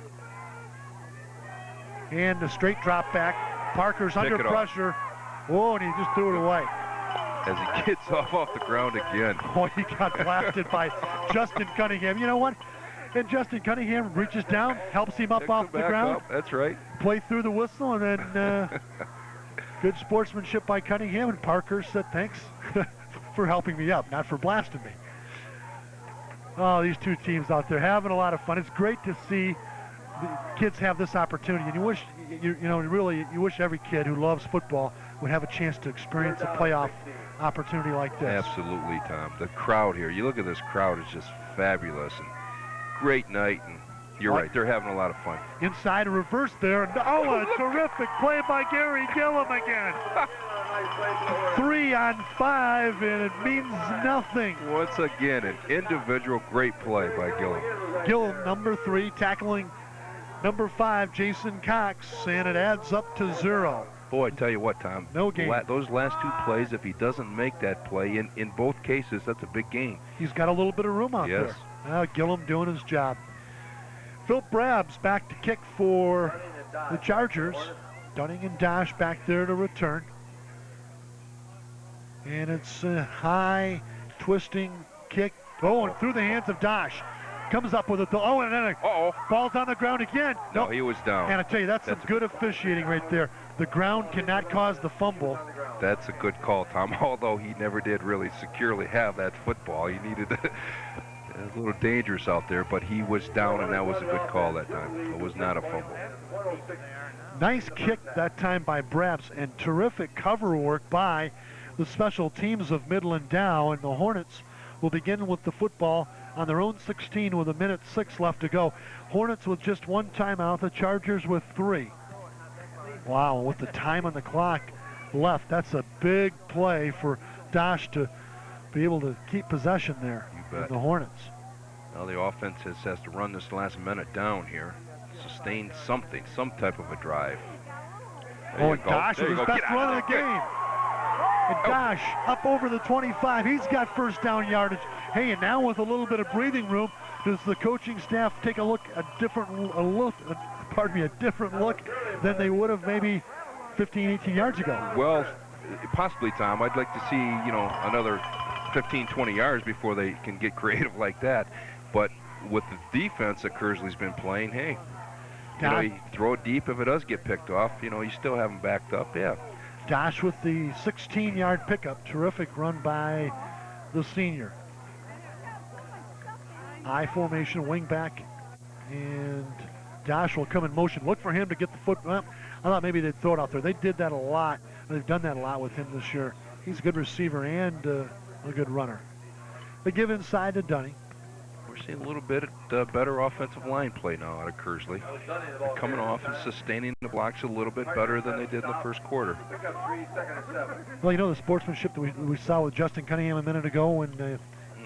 And the straight drop back. Parker's under pressure. Oh, and he just threw it away. As he gets off the ground again. Oh, he got blasted by Justin Cunningham. You know what? And Justin Cunningham reaches down, helps him up off the ground. That's right. Play through the whistle, and then good sportsmanship by Cunningham. And Parker said, thanks for helping me up, not for blasting me. Oh, these two teams out there having a lot of fun. It's great to see the kids have this opportunity. And you wish, you wish every kid who loves football would have a chance to experience a playoff opportunity like this. Absolutely, Tom. The crowd here, you look at this crowd, it's just fabulous. And great night, and you're right, they're having a lot of fun. Inside a reverse there, and a terrific play by Gary Gilliam again. 3 on 5, and it means nothing. Once again, an individual great play by Gilliam. Gilliam, number 3, tackling number 5, Jason Cox, and it adds up to 0. Boy, I tell you what, Tom. No game. Those last 2 plays, if he doesn't make that play, in both cases, that's a big gain. He's got a little bit of room out there. Gilliam doing his job. Phil Brabs back to kick for the Chargers. Dunning and Dosh back there to return. And it's a high, twisting kick. Oh, and through the hands of Dosh. Comes up with it. Oh, and then ball's on the ground again. No, he was down. And I tell you, that's some good officiating right there. The ground cannot cause the fumble. That's a good call, Tom. Although he never did really securely have that football. He needed it was a little dangerous out there, but he was down, and that was a good call that time. It was not a fumble. Nice kick that time by Brabs, and terrific cover work by the special teams of Midland Dow, and the Hornets will begin with the football on their own 16 with 1:06 left to go. Hornets with just 1 timeout, the Chargers with 3. Wow, with the time on the clock left, that's a big play for Dosh to be able to keep possession there in the Hornets. Now the offense has to run this last minute down here, sustain something, some type of a drive. And Dosh with his best run of the game. And Dosh up over the 25. He's got first down yardage. Hey, and now with a little bit of breathing room, does the coaching staff take a different look than they would have maybe 15, 18 yards ago? Well, possibly, Tom. I'd like to see, another 15, 20 yards before they can get creative like that. But with the defense that Kearsley's been playing, hey, you throw it deep if it does get picked off. You still have them backed up, Dosh with the 16-yard pickup. Terrific run by the senior. I formation, wing back, and Dosh will come in motion. Look for him to get the foot. Well, I thought maybe they'd throw it out there. They did that a lot. They've done that a lot with him this year. He's a good receiver and a good runner. They give inside to Dunning. We're seeing a little bit better offensive line play now out of Kearsley. They're coming off and sustaining the blocks a little bit better than they did in the first quarter. Well, the sportsmanship that we saw with Justin Cunningham a minute ago when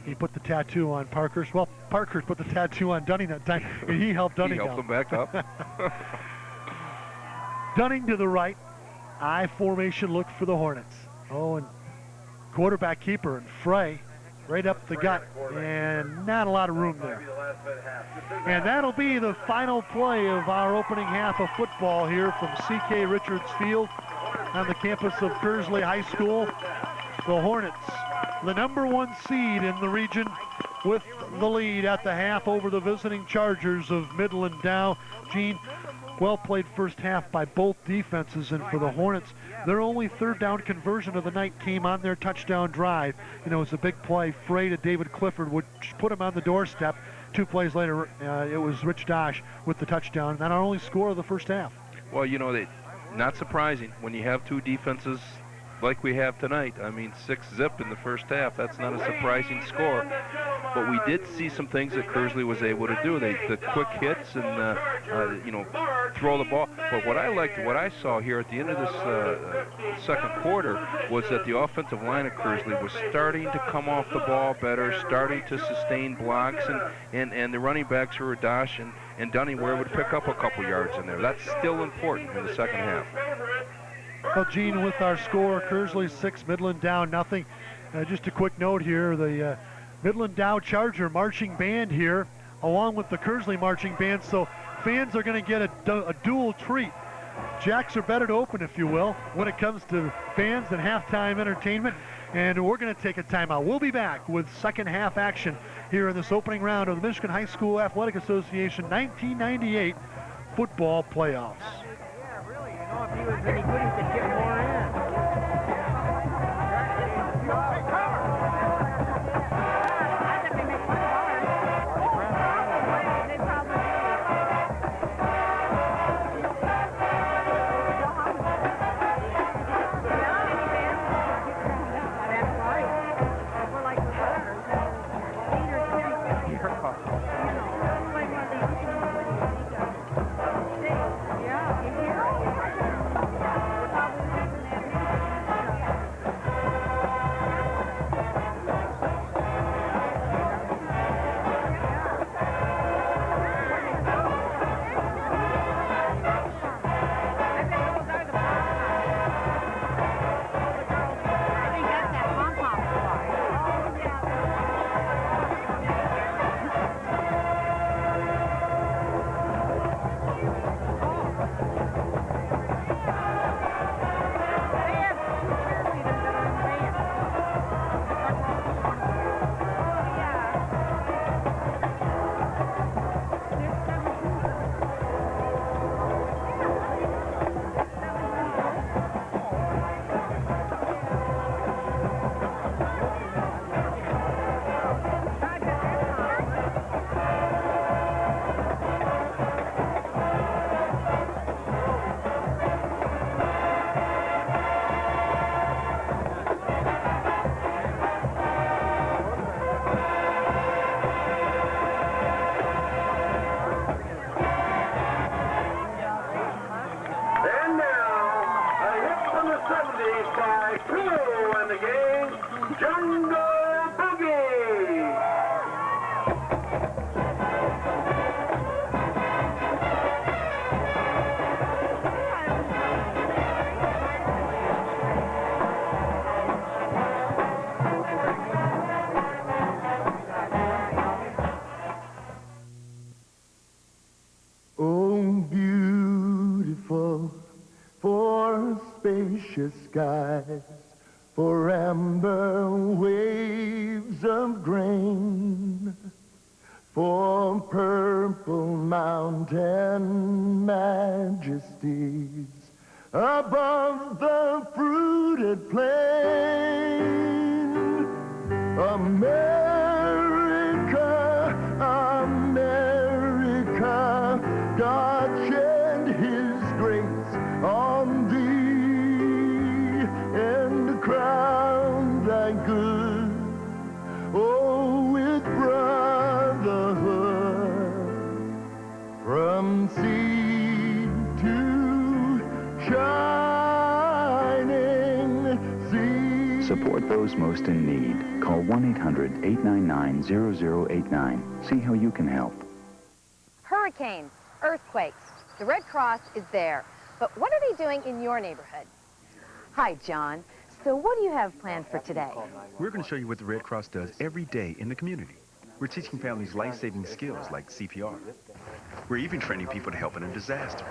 he put the tattoo on Parker's. Well, Parker put the tattoo on Dunning that time, and he helped Dunning He helped him back up. Dunning to the right. I formation look for the Hornets. Oh, and quarterback keeper and Frey right up the gut, and not a lot of room there. And that'll be the final play of our opening half of football here from C.K. Richards Field on the campus of Kearsley High School. The Hornets, the #1 seed in the region, with the lead at the half over the visiting Chargers of Midland Dow. Gene, well played first half by both defenses, and for the Hornets, their only third down conversion of the night came on their touchdown drive. It was a big play. Frey to David Clifford, which put him on the doorstep. 2 plays later, it was Rich Dosh with the touchdown. Not our only score of the first half. Well, not surprising when you have 2 defenses like we have tonight. I mean, 6-zip in the first half. That's not a surprising score. But we did see some things that Kearsley was able to do. The quick hits and, you know, throw the ball. But what I liked, what I saw here at the end of this second quarter was that the offensive line of Kearsley was starting to come off the ball better, starting to sustain blocks, and the running backs who were Dosh and Dunning were able to pick up a couple yards in there. That's still important in the second half. Well, Gene, with our score, Kearsley 6, Midland Dow nothing. Just a quick note here, the Midland Dow Charger marching band here, along with the Kearsley marching band, so fans are going to get a dual treat. Jacks are better to open, if you will, when it comes to fans and halftime entertainment. And we're going to take a timeout. We'll be back with second half action here in this opening round of the Michigan High School Athletic Association 1998 football playoffs. Yeah, really, you know, if he was any good, he could get more in. Skies, for amber waves of grain, for purple mountain majesties above the fruited plain. America, America, God shed his grace on thee, crown thy good, oh, with brotherhood, from sea to shining sea. Support those most in need. Call 1-800-899-0089. See how you can help. Hurricanes, earthquakes. The Red Cross is there. But what are they doing in your neighborhood? Hi, John. So what do you have planned for today? We're going to show you what the Red Cross does every day in the community. We're teaching families life-saving skills like CPR. We're even training people to help in a disaster.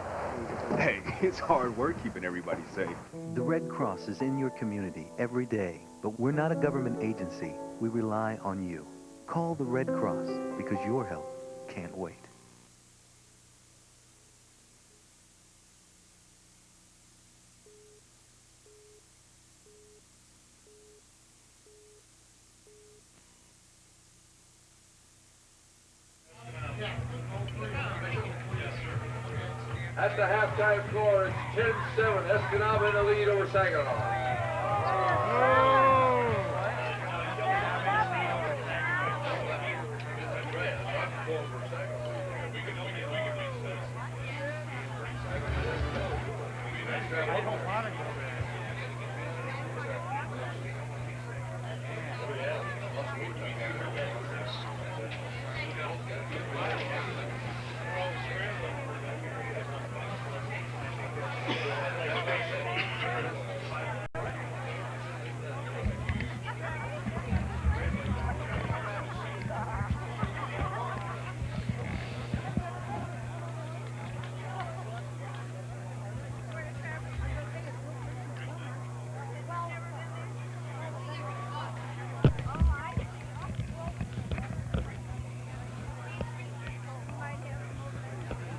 Hey, it's hard work keeping everybody safe. The Red Cross is in your community every day, but we're not a government agency. We rely on you. Call the Red Cross because your help can't wait. At the halftime score, it's 10-7. Escanaba in the lead over Saginaw.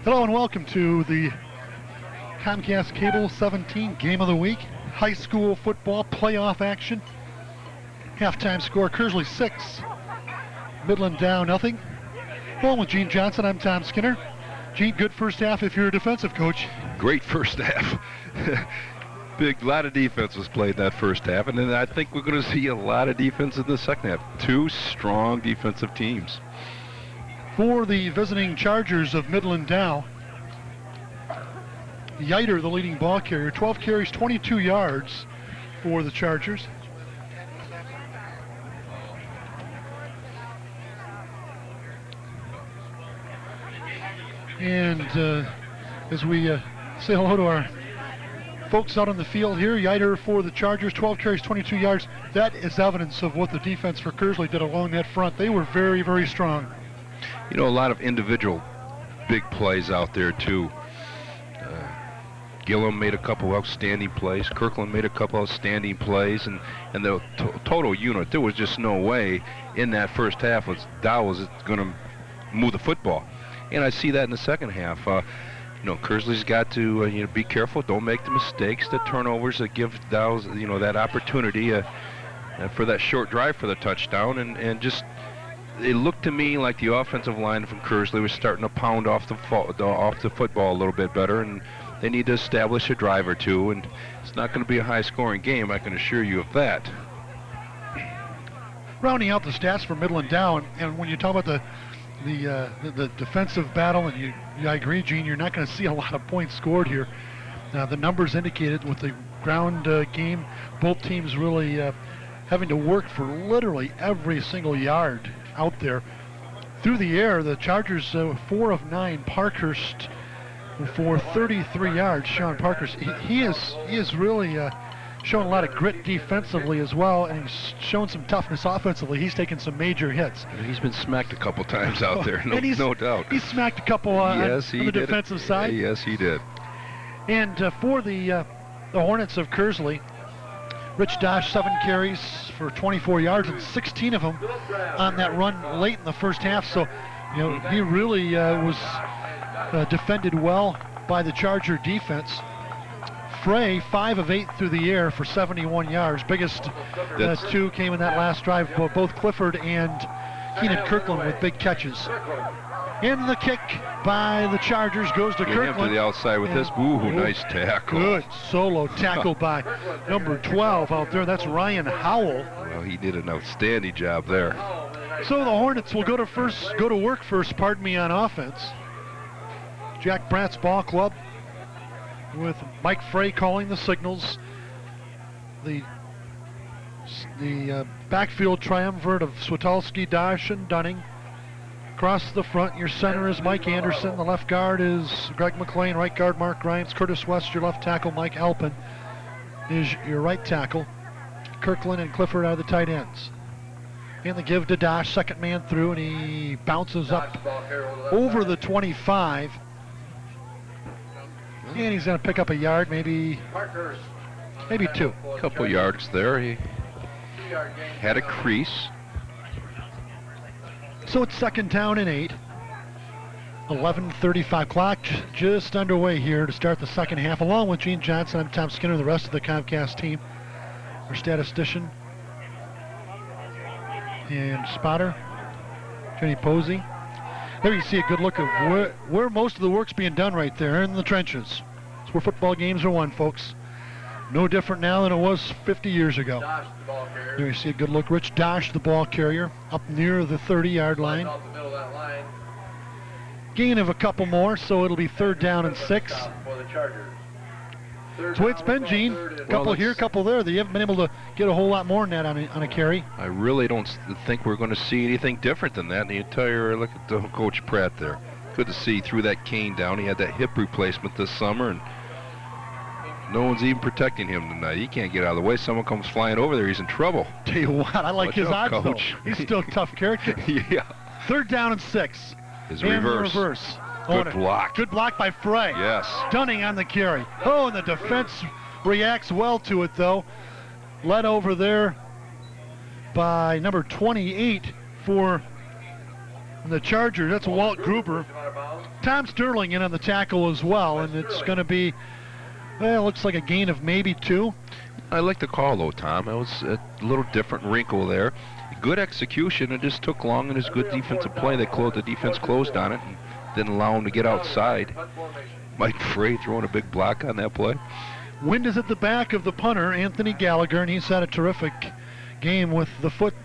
Hello and welcome to the Comcast Cable 17 Game of the Week. High school football playoff action. Halftime score, Kearsley 6, Midland Dow nothing. Along with Gene Johnson, I'm Tom Skinner. Gene, good first half if you're a defensive coach. Great first half. Big lot of defense was played in that first half, and then I think we're going to see a lot of defense in the second half. Two strong defensive teams. For the visiting Chargers of Midland Dow, Yeiter, the leading ball carrier, 12 carries, 22 yards for the Chargers. And as we say hello to our folks out on the field here, Yeiter for the Chargers, 12 carries, 22 yards. That is evidence of what the defense for Kearsley did along that front. They were very, very strong. You know, a lot of individual big plays out there, too. Gilliam made a couple outstanding plays. Kirkland made a couple outstanding plays. And the total unit, there was just no way in that first half Dow was going to move the football. And I see that in the second half. You know, Kearsley's got to be careful. Don't make the mistakes, the turnovers that give Dow, that opportunity for that short drive for the touchdown. And just... it looked to me like the offensive line from Kearsley was starting to pound off the football a little bit better, and they need to establish a drive or two, and it's not going to be a high-scoring game, I can assure you of that. Rounding out the stats for Midland Dow, and when you talk about the defensive battle, and I agree, Gene, you're not going to see a lot of points scored here. The numbers indicated with the ground game, both teams really having to work for literally every single yard out there. Through the air, the Chargers 4 of 9. Parkhurst for 33 yards. Sean Parkhurst, he is really showing a lot of grit defensively as well, and he's shown some toughness offensively. He's taken some major hits. He's been smacked a couple times out there, no doubt. He's smacked a couple on the defensive side. Yes, he did. And for the Hornets of Kearsley, Rich Dosh, 7 carries for 24 yards, and 16 of them on that run late in the first half. So, he really was defended well by the Charger defense. Frey, 5 of 8 through the air for 71 yards. Biggest 2 came in that last drive. Both Clifford and Keenan Kirkland with big catches. And the kick by the Chargers goes to Kirkland. Him to the outside with this. Ooh, nice tackle. Good solo tackle by number 12 out there. That's Ryan Howell. Well, he did an outstanding job there. So the Hornets will go to work first, on offense. Jack Bratt's ball club with Mike Frey calling the signals. The backfield triumvirate of Switalski, Dosh, and Dunning. Across the front, your center is Mike Anderson. The left guard is Greg McLean. Right guard, Mark Grimes. Curtis West, your left tackle. Mike Alpin is your right tackle. Kirkland and Clifford are the tight ends. And the give to Dosh, second man through, and he bounces up over the 25. And he's going to pick up a yard, maybe 2. A couple yards there. He had a crease. So it's second down and 8. 11:35 clock just underway here to start the second half. Along with Gene Johnson, I'm Tom Skinner, the rest of the Comcast team. Our statistician and spotter, Jenny Posey. There you see a good look of where most of the work's being done right there in the trenches. It's where football games are won, folks. No different now than it was 50 years ago. There you see a good look. Rich Dosh, the ball carrier, up near the 30-yard line. Gain of a couple more, so it'll be third down and 6. That's the way it's been, Gene. Couple here, couple there. They haven't been able to get a whole lot more than that on a carry. I really don't think we're going to see anything different than that in the entire. Look at Coach Pratt there. Good to see he threw that cane down. He had that hip replacement this summer, and no one's even protecting him tonight. He can't get out of the way. Someone comes flying over there, he's in trouble. Tell you what, I like his odds, Coach. though. He's still a tough character. Yeah. 3rd down and 6. His and reverse. The reverse. Good block. Good block by Frey. Yes. Dunning on the carry. Oh, and the defense reacts well to it, though. Led over there by number 28 for the Chargers. That's Walt Gruber. Tom Sterling in on the tackle as well, and it's going to be, well, looks like a gain of maybe 2. I like the call, though, Tom. It was a little different wrinkle there. Good execution. It just took long, and his good defensive play. The defense closed on it and didn't allow him to get outside. Mike Frey throwing a big block on that play. Wind is at the back of the punter, Anthony Gallagher, and he's had a terrific game with the foot.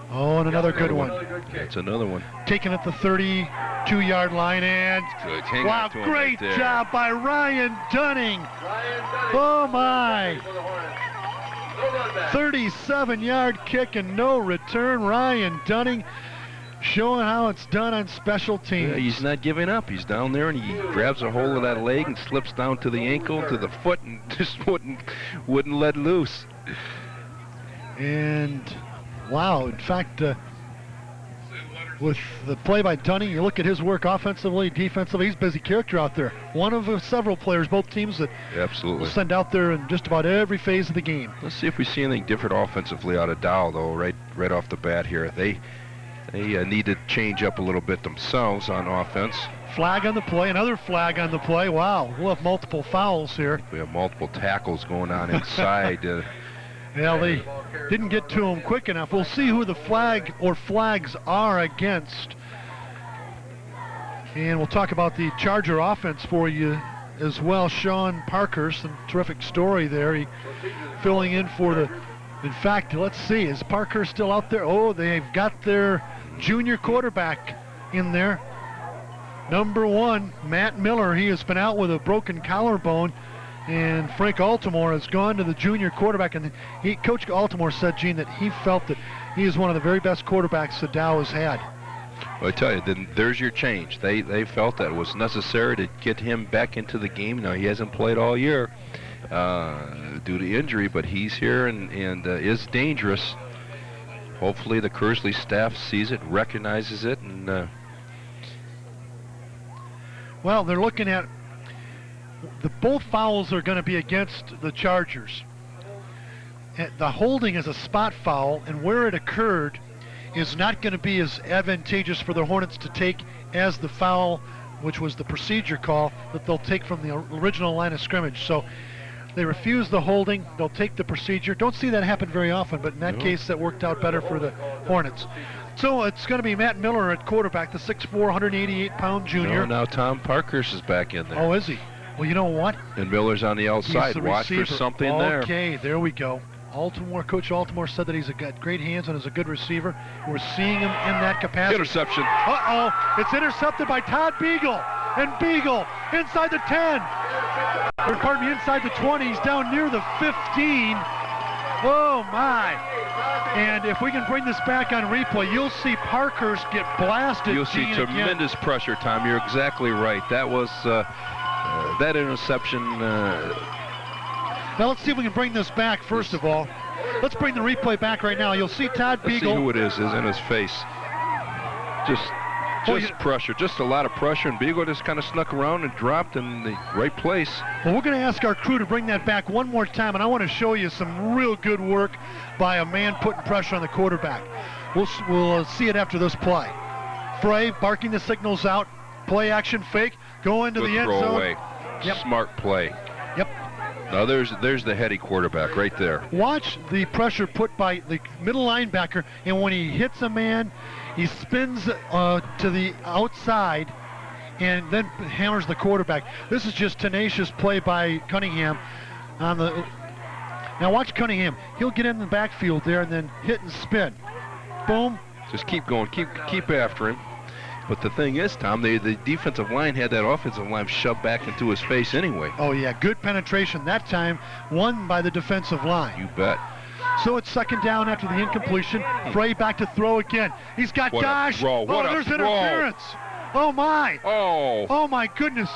Oh, and another good one. That's another one. Taken at the 32-yard line, and good. Wow, great job by Ryan Dunning. Oh, my. 37-yard kick and no return. Ryan Dunning showing how it's done on special teams. Yeah, he's not giving up. He's down there and he grabs a hold of that leg and slips down to the ankle, to the foot, and just wouldn't let loose. And wow, in fact, with the play by Dunning, you look at his work offensively, defensively, he's a busy character out there. One of several players, both teams that absolutely will send out there in just about every phase of the game. Let's see if we see anything different offensively out of Dow, though, right off the bat here. They need to change up a little bit themselves on offense. Flag on the play, another flag on the play. Wow, we'll have multiple fouls here. We have multiple tackles going on inside. Well, they didn't get to him quick enough. We'll see who the flag or flags are against. And we'll talk about the Charger offense for you as well. Sean Parker, some terrific story there. He filling in for the, in fact, let's see, is Parker still out there? Oh, they've got their junior quarterback in there. Number 1, Matt Miller. He has been out with a broken collarbone. And Frank Altimore has gone to the junior quarterback, and Coach Altimore said, Gene, that he felt that he is one of the very best quarterbacks that Dow has had. Well, I tell you, then there's your change. They felt that it was necessary to get him back into the game. Now, he hasn't played all year due to injury, but he's here and is dangerous. Hopefully the Kearsley staff sees it, recognizes it, and well, they're looking at both fouls are going to be against the Chargers. The holding is a spot foul, and where it occurred is not going to be as advantageous for the Hornets to take as the foul, which was the procedure call that they'll take from the original line of scrimmage. So they refuse the holding, they'll take the procedure. Don't see that happen very often, but in that case that worked out better for the Hornets. So it's going to be Matt Miller at quarterback, the 6'4", 188-pound junior. No, now Tom Parkhurst is back in there. Oh, is he? Well, you know what? And Miller's on the outside. Watch receiver. for something there. Okay, there we go. Coach Altimore said that he's got great hands and is a good receiver. We're seeing him in that capacity. Interception. Uh-oh, it's intercepted by Todd Beagle. And Beagle inside the 10. Or pardon me, inside the 20. He's down near the 15. Oh, my. And if we can bring this back on replay, you'll see Parkhurst get blasted. You'll see tremendous pressure, Tom. You're exactly right. That was that interception. Now let's see if we can bring this back first of all. Let's bring the replay back right now. You'll see Todd Beagle. Let's see who it is in his face. Just pressure, just a lot of pressure, and Beagle just kind of snuck around and dropped in the right place. Well, we're going to ask our crew to bring that back one more time, and I want to show you some real good work by a man putting pressure on the quarterback. We'll see it after this play. Frey barking the signals out, play action fake, go into the end zone. Away. Yep. Smart play. Yep. Now there's the heady quarterback right there. Watch the pressure put by the middle linebacker, and when he hits a man, he spins to the outside and then hammers the quarterback. This is just tenacious play by Cunningham. Now watch Cunningham. He'll get in the backfield there and then hit and spin. Boom. Just keep going. Keep after him. But the thing is, Tom, the defensive line had that offensive line shoved back into his face anyway. Oh, yeah, good penetration that time, won by the defensive line. You bet. So it's second down after the incompletion. Frey back to throw again. He's got Dosh. Oh, there's interference. Oh, my. Oh, my goodness.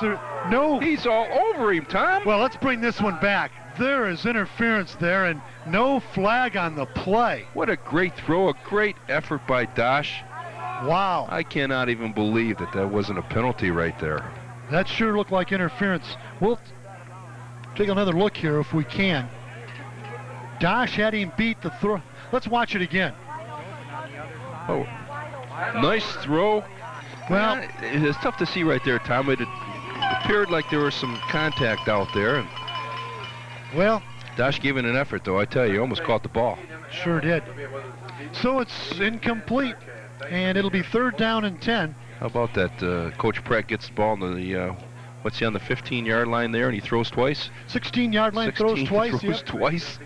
No. He's all over him, Tom. Well, let's bring this one back. There is interference there and no flag on the play. What a great throw, a great effort by Dosh. Wow. I cannot even believe that wasn't a penalty right there. That sure looked like interference. We'll take another look here if we can. Dosh had him beat the throw. Let's watch it again. Oh, nice throw. Well, it's tough to see right there, Tom. It appeared like there was some contact out there. And well, Dosh gave it an effort, though. I tell you, he almost caught the ball. Sure did. So it's incomplete, and it'll be 3rd down and 10. How about that? Coach Pratt gets the ball on the, what's he, on the 15-yard line there, and he throws twice? 16-yard line, throws twice. Throws twice.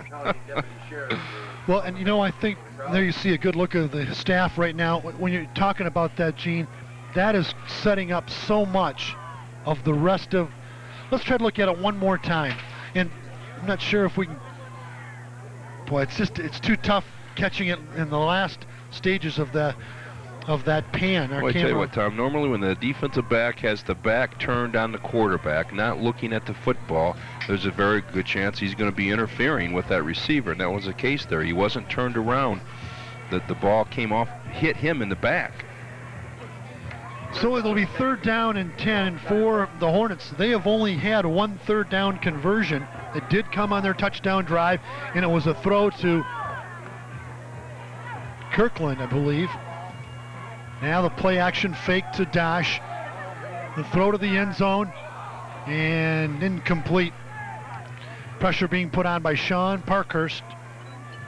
Well, and you know, I think there you see a good look of the staff right now. When you're talking about that, Gene, that is setting up so much of the rest of. Let's try to look at it one more time. And I'm not sure if we can. Boy, it's too tough catching it in the last stages of that pan. Well, I tell you what, Tom, normally when the defensive back has the back turned on the quarterback, not looking at the football, there's a very good chance he's going to be interfering with that receiver, and that was the case there. He wasn't turned around. The ball came off, hit him in the back. So it'll be 3rd down and 10, and for the Hornets, they have only had one 3rd down conversion. It did come on their touchdown drive, and it was a throw to Kirkland, I believe. Now the play action fake to Dosh. The throw to the end zone and incomplete. Pressure being put on by Sean Parkhurst,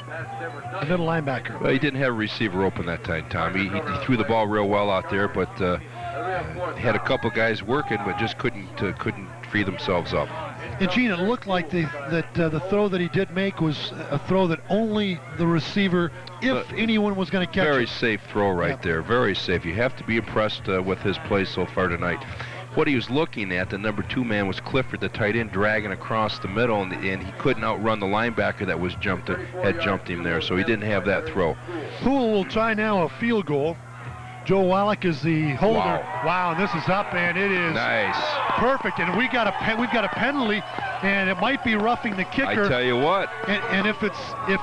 the middle linebacker. Well, he didn't have a receiver open that time, Tom. He threw the ball real well out there, but had a couple guys working, but just couldn't free themselves up. And Gene, it looked like the throw that he did make was a throw that only the receiver, if anyone was going to catch it. Very safe throw right there, very safe. You have to be impressed with his play so far tonight. What he was looking at, the number 2 man, was Clifford, the tight end, dragging across the middle, and he couldn't outrun the linebacker that had jumped him there, so he didn't have that throw. Poole will try now a field goal. Joe Wallach is the holder. Wow, and this is up, and it is nice, perfect. And we've got a penalty, and it might be roughing the kicker. I tell you what. And if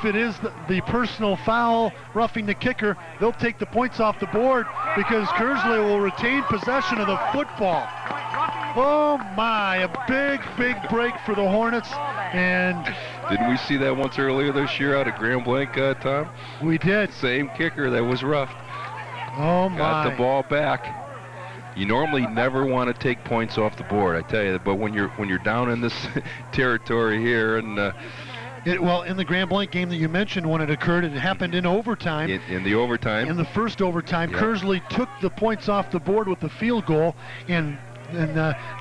it is the personal foul roughing the kicker, they'll take the points off the board because Kearsley will retain possession of the football. Oh my, a big break for the Hornets. And didn't we see that once earlier this year out of Grand Blanc, Tom? We did. Same kicker that was roughed. Oh my. Got the ball back. You normally never want to take points off the board, I tell you, but when you're down in this territory here, and well, in the Grand Blanc game that you mentioned, when it occurred, it happened in overtime. In the overtime. In the first overtime, yep. Kearsley took the points off the board with the field goal, and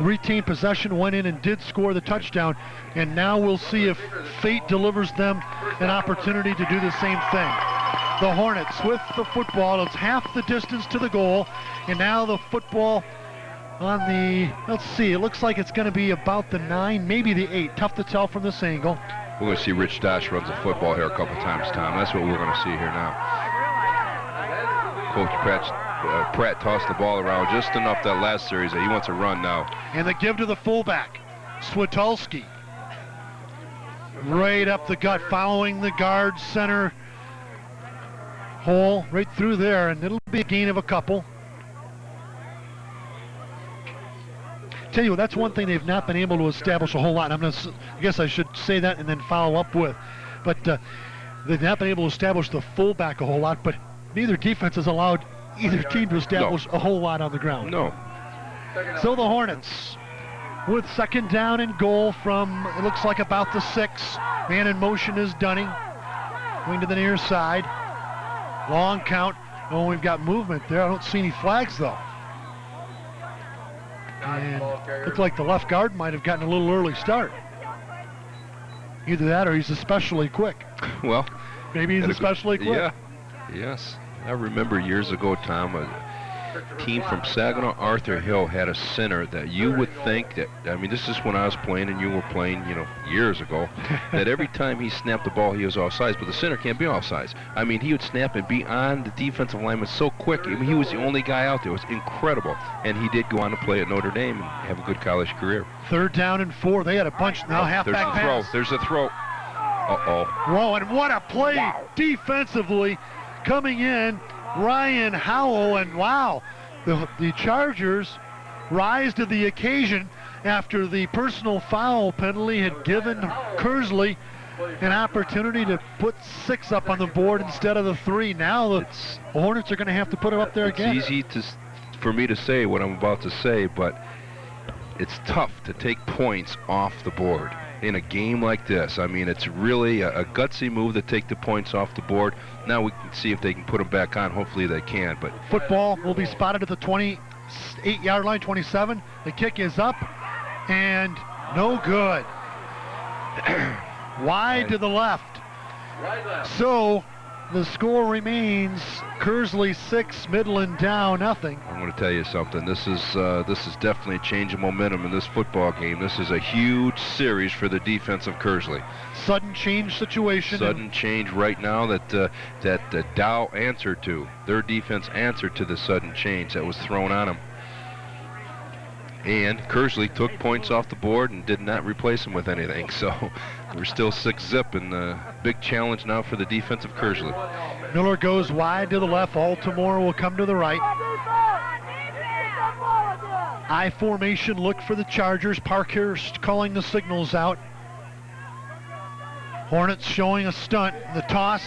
retained possession, went in and did score the touchdown. And now we'll see if fate delivers them an opportunity to do the same thing. The Hornets with the football. It's half the distance to the goal. And now the football on the, let's see, it looks like it's going to be about the 9, maybe the 8. Tough to tell from this angle. We're going to see Rich Dosh runs the football here a couple times, Tom. That's what we're going to see here now. Coach Pratt tossed the ball around just enough that last series that he wants to run now. And the give to the fullback, Switulski. Right up the gut, following the guard center hole, right through there, and it'll be a gain of a couple. Tell you what, that's one thing they've not been able to establish a whole lot. I guess I should say that and then follow up with. But they've not been able to establish the fullback a whole lot, but neither defense has allowed either team to establish a whole lot on the ground. No. So the Hornets with second down and goal from, it looks like about the 6. Man in motion is Dunning. Going to the near side. Long count. Oh, we've got movement there. I don't see any flags though. And looks like the left guard might have gotten a little early start. Either that or he's especially quick. Well, maybe he's especially quick. Yeah. Yes. I remember years ago, Tom, team from Saginaw Arthur Hill had a center that you would think that, I mean, this is when I was playing and you were playing, you know, years ago, that every time he snapped the ball, he was offsides, but the center can't be offsides. I mean, he would snap and be on the defensive lineman so quick. I mean, he was the only guy out there. It was incredible. And he did go on to play at Notre Dame and have a good college career. 3rd down and 4. They had a bunch now, halfback pass. There's a throw. Uh-oh. Whoa, and what a play defensively coming in. Ryan Howell, and wow, the Chargers rise to the occasion after the personal foul penalty had given Kearsley an opportunity to put 6 up on the board instead of the 3. Now the Hornets are going to have to put it up there again. It's easy for me to say what I'm about to say, but it's tough to take points off the board in a game like this. I mean, it's really a gutsy move to take the points off the board. Now we can see if they can put them back on. Hopefully they can. But football will be spotted at the 28-yard line, 27. The kick is up and no good. Wide to the left. So the score remains Kearsley 6, Midland Dow nothing. I'm going to tell you something. This is definitely a change of momentum in this football game. This is a huge series for the defense of Kearsley. Sudden change situation. Sudden change right now that Dow answered to. Their defense answered to the sudden change that was thrown on them. And Kearsley took points off the board and did not replace them with anything. So we're still 6-zip, and big challenge now for the defense of Kearsley. Miller goes wide to the left. Altamore will come to the right. I formation look for the Chargers. Parkhurst calling the signals out. Hornets showing a stunt. The toss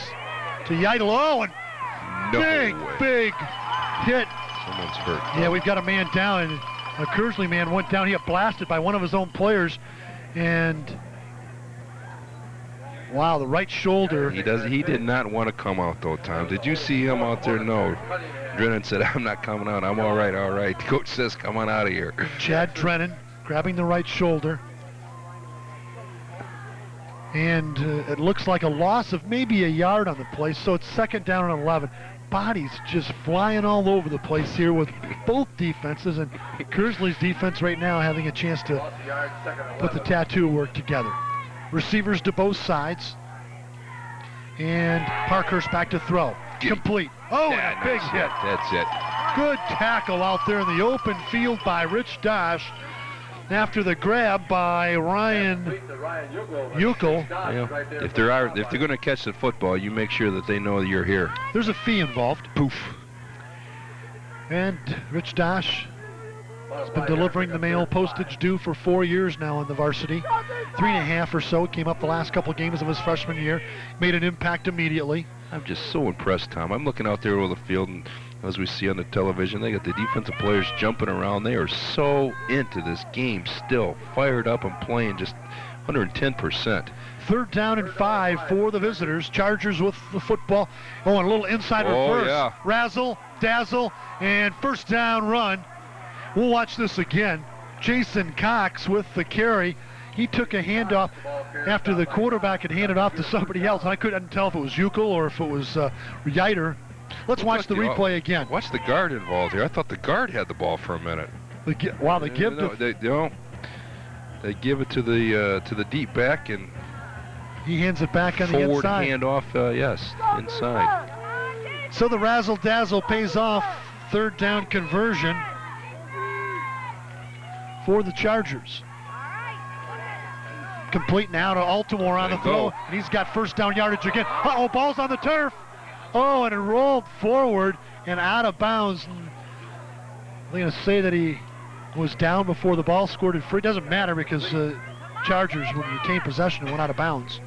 to Yidel. And big hit. Someone's hurt. Yeah, we've got a man down. And a Kearsley man went down. He got blasted by one of his own players. And wow, the right shoulder. He did not want to come out though, Tom. Did you see him out there? No. Drennan said, I'm not coming out. I'm all right, all right. Coach says, come on out of here. Chad Drennan grabbing the right shoulder. And it looks like a loss of maybe a yard on the play. So it's 2nd down and 11. Bodies just flying all over the place here with both defenses, and Kearsley's defense right now having a chance to put the tattoo work together. Receivers to both sides, and Parkhurst back to throw. Complete. Oh, and a big hit. That's it. Good tackle out there in the open field by Rich Dosh after the grab by Ryan Uckel. Yeah. If they're going to catch the football, you make sure that they know that you're here. There's a fee involved. Poof. And Rich Dosh has been delivering the mail postage due for 4 years now in the varsity. 3.5 or so. Came up the last couple of games of his freshman year. Made an impact immediately. I'm just so impressed, Tom. I'm looking out there over the field, and as we see on the television, they got the defensive players jumping around. They are so into this game still, fired up and playing just 110%. 3rd down and 5 for the visitors. Chargers with the football. Oh, and a little inside reverse. Yeah. Razzle, dazzle, and 1st down run. We'll watch this again. Jason Cox with the carry. He took a handoff after the quarterback had handed off to somebody else. I couldn't tell if it was Uckel or if it was Yider. Let's watch the replay again. Watch the guard involved here. I thought the guard had the ball for a minute. They give they give it to the deep back, and he hands it back on the inside. Forward handoff, yes, inside. So the razzle dazzle pays off. 3rd down conversion for the Chargers. Complete now to Altamore on the throw, and he's got 1st down yardage again. Uh-oh, ball's on the turf. Oh, and it rolled forward and out of bounds. I'm going to say that he was down before the ball squirted free. It doesn't matter because Chargers would retain possession and went out of bounds.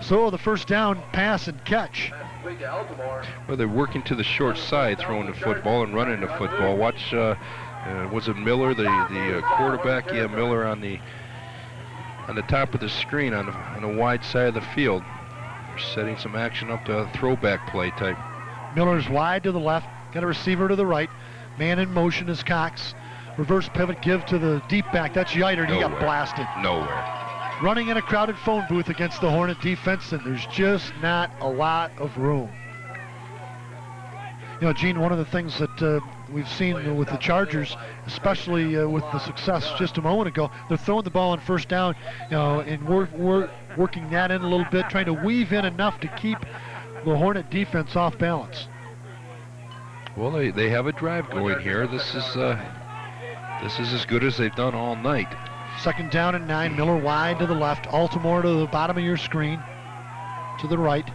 So the 1st down pass and catch. Well, they're working to the short side, throwing the football and running the football. Watch, was it Miller, the quarterback? Yeah, Miller on the top of the screen on the wide side of the field. They're setting some action up to a throwback play type. Miller's wide to the left, got a receiver to the right. Man in motion is Cox. Reverse pivot give to the deep back. That's Yider. He got blasted. Nowhere. Running in a crowded phone booth against the Hornet defense, and there's just not a lot of room. You know, Gene, one of the things that we've seen with the Chargers, especially with the success just a moment ago, they're throwing the ball on first down, you know, and we're working that in a little bit, trying to weave in enough to keep the Hornet defense off balance. Well, they have a drive going here. This is as good as they've done all night. 2nd down and 9. Miller wide to the left. Altamore to the bottom of your screen. To the right.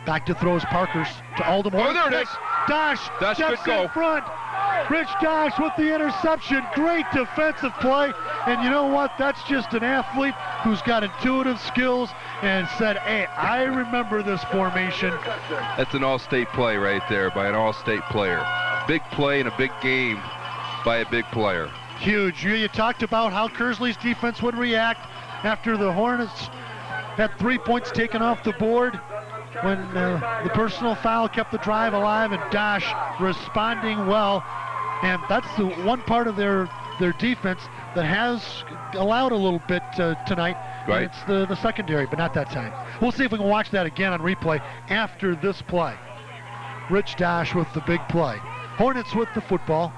Back to throws Parkers to Altamore. Oh, there it is. Dosh Dosh steps could go. in front. Rich Dosh with the interception. Great defensive play. And you know what? That's just an athlete who's got intuitive skills and said, hey, I remember this formation. That's an all-state play right there by an all-state player. Big play in a big game by a big player. Huge. You talked about how Kearsley's defense would react after the Hornets had 3 points taken off the board when the personal foul kept the drive alive, and Dosh responding well. And that's the one part of their defense that has allowed a little bit tonight. Right. It's the secondary, but not that time. We'll see if we can watch that again on replay after this play. Rich Dosh with the big play. Hornets with the football.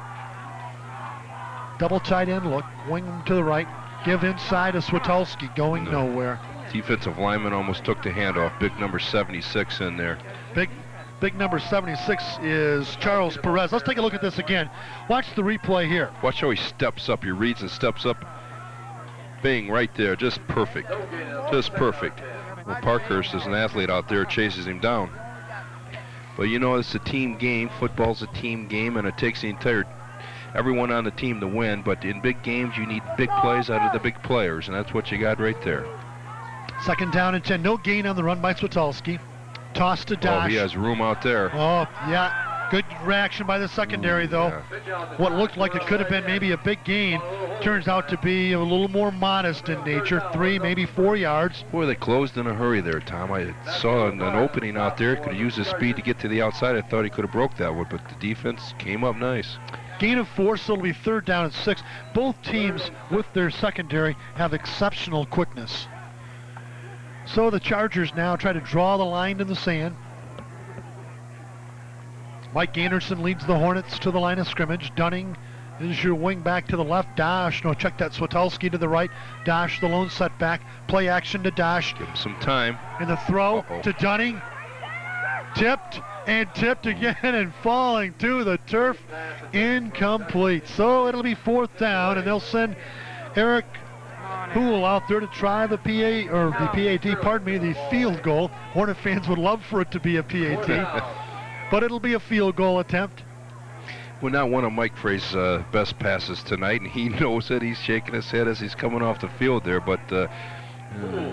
Double tight end look, wing to the right, give inside to Switulski, going nowhere. Defensive lineman almost took the handoff. Big number 76 in there. Big number 76 is Charles Perez. Let's take a look at this again. Watch the replay here. Watch how he steps up. He reads and steps up. Bing, right there, just perfect. Just perfect. Well, Parkhurst is an athlete out there, chases him down. But you know, it's a team game. Football's a team game, and it takes everyone on the team to win, but in big games you need big plays out of the big players, and that's what you got right there. 2nd down and 10. No gain on the run by Switulski. Toss to Dosh. Oh, he has room out there. Oh, yeah. Good reaction by the secondary, though. Yeah. What looked like it could have been maybe a big gain turns out to be a little more modest in nature. 3, maybe 4 yards. Boy, they closed in a hurry there, Tom. I saw an opening out there. Could have used his speed to get to the outside. I thought he could have broke that one, but the defense came up nice. Gain of 4, so it'll be 3rd down and 6. Both teams with their secondary have exceptional quickness. So the Chargers now try to draw the line in the sand. Mike Anderson leads the Hornets to the line of scrimmage. Dunning is your wing back to the left. Dosh, no, check that. Switulski to the right. Dosh, the lone setback. Play action to Dosh. Give him some time. And the throw to Dunning. Tipped and tipped again and falling to the turf. Incomplete. So it'll be 4th down, and they'll send Eric Hool out there to try the the field goal. Hornet fans would love for it to be a PAT, but it'll be a field goal attempt. Well, not one of Mike Frey's best passes tonight, and he knows it. He's shaking his head as he's coming off the field there, but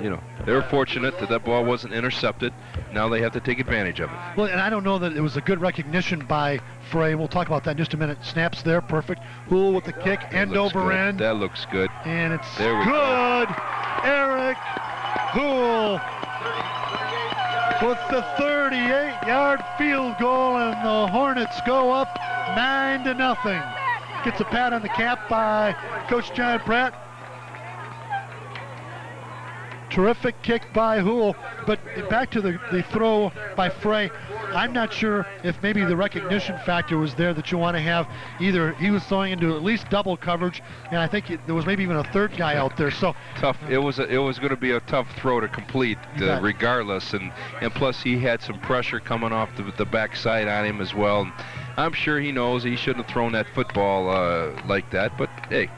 you know, they were fortunate that ball wasn't intercepted. Now they have to take advantage of it. Well, and I don't know that it was a good recognition by Frey. We'll talk about that in just a minute. Snaps there, perfect. Hool with the kick, end over good. end. That looks good. And it's there we good. Go. Eric Hool with the 38-yard field goal, and the Hornets go up 9-0. Gets a pat on the cap by Coach John Pratt. Terrific kick by Hool, but back to the throw by Frey. I'm not sure if maybe the recognition factor was there that you want to have. Either he was throwing into at least double coverage, and I think there was maybe even a third guy out there. So tough. It was going to be a tough throw to complete, regardless, and plus he had some pressure coming off the backside on him as well. And I'm sure he knows he shouldn't have thrown that football like that, but hey,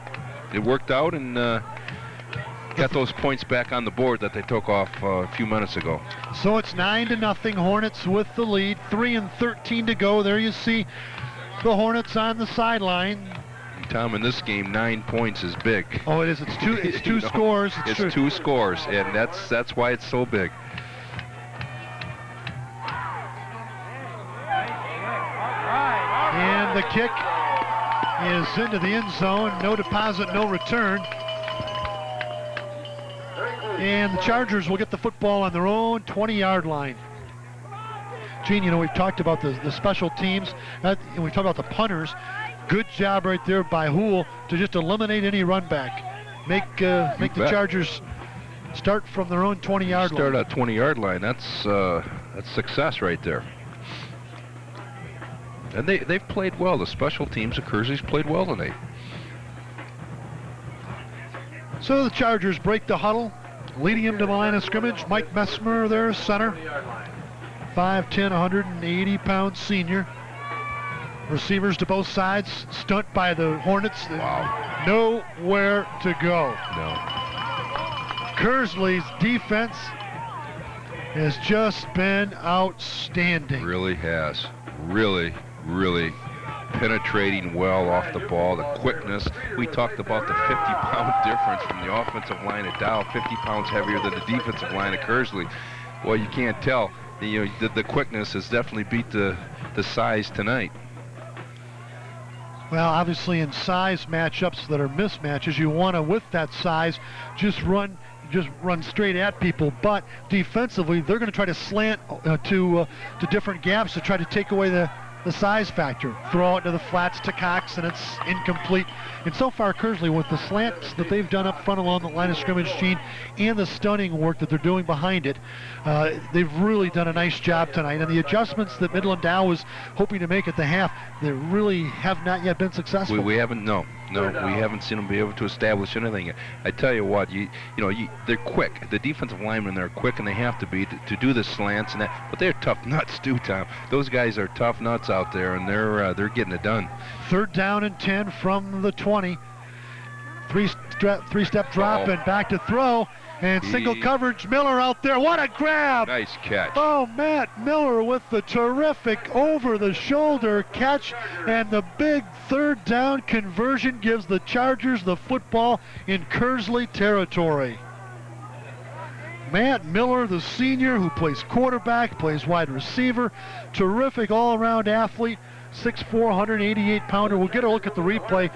it worked out, and got those points back on the board that they took off a few minutes ago. So it's 9-0. Hornets with the lead. 3:13 to go. There you see the Hornets on the sideline. Tom, in this game, 9 points is big. Oh, it is. It's two. It's two scores. It's true. 2 scores, and that's why it's so big. And the kick is into the end zone. No deposit, no return. And the Chargers will get the football on their own 20-yard line. Gene, you know, we've talked about the special teams, and we've talked about the punters. Good job right there by Hool to just eliminate any run back. Make the Chargers start from their own 20-yard line. Start at 20-yard line. That's success right there. And they've played well. The special teams of Kearsley's played well tonight. So the Chargers break the huddle, leading him to the line of scrimmage. Mike Messmer, their center, 5'10", 180-pound senior. Receivers to both sides, stunt by the Hornets. Wow. Nowhere to go. No. Kearsley's defense has just been outstanding. Really has. Really penetrating well off the ball. The quickness. We talked about the 50-pound difference from the offensive line of Dow, 50 pounds heavier than the defensive line of Kearsley. Well, you can't tell. The quickness has definitely beat the size tonight. Well, obviously in size matchups that are mismatches, you want to, with that size, just run straight at people. But defensively, they're going to try to slant to different gaps to try to take away the size factor. Throw it to the flats to Cox, and it's incomplete. And so far, Kearsley, with the slants that they've done up front along the line of scrimmage, Gene, and the stunning work that they're doing behind it, they've really done a nice job tonight. And the adjustments that Midland Dow was hoping to make at the half, they really have not yet been successful. We haven't, no, we haven't seen them be able to establish anything. I tell you what, they're quick. The defensive linemen, they're quick, and they have to be to do the slants and that. But they're tough nuts too, Tom. Those guys are tough nuts out there, and they're getting it done. 3rd down and 10 from the 20. Three-step drop and back to throw. And single coverage, Miller out there. What a grab! Nice catch. Oh, Matt Miller with the terrific over-the-shoulder catch. And the big 3rd down conversion gives the Chargers the football in Kearsley territory. Matt Miller, the senior who plays quarterback, plays wide receiver, terrific all-around athlete. 6'4", 188-pounder. We'll get a look at the replay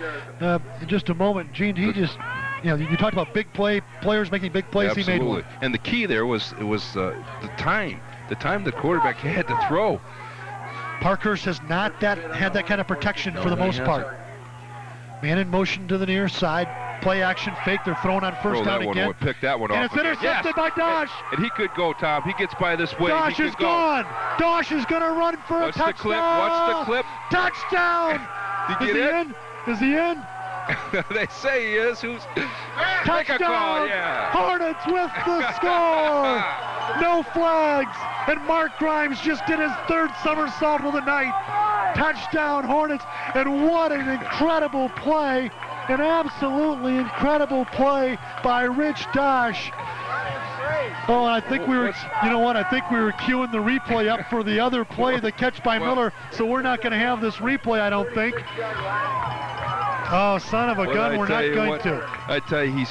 in just a moment. Gene, he just, you talked about big players making big plays. Absolutely. He made one. And the key there was the time the quarterback had to throw. Parkhurst has not had that kind of protection for the most part. Man in motion to the near side. Play action fake. They're throwing on first down again. Pick that one and off. And it's intercepted by Dosh. And he could go, Tom. He gets by this way. Dosh is gone. Dosh is going to run for a touchdown. Watch the clip. Touchdown. Did he get in? Is he in? They say he is. Who's? Touchdown. Make a call, yeah. Hornets with the score. No flags. And Mark Grimes just did his 3rd somersault of the night. Touchdown, Hornets. And what an incredible play. An absolutely incredible play by Rich Dosh. Oh, I think we were, I think we were queuing the replay up for the other play, the catch by Miller, so we're not going to have this replay, I don't think. Oh, son of a gun, we're not going to. I tell you, he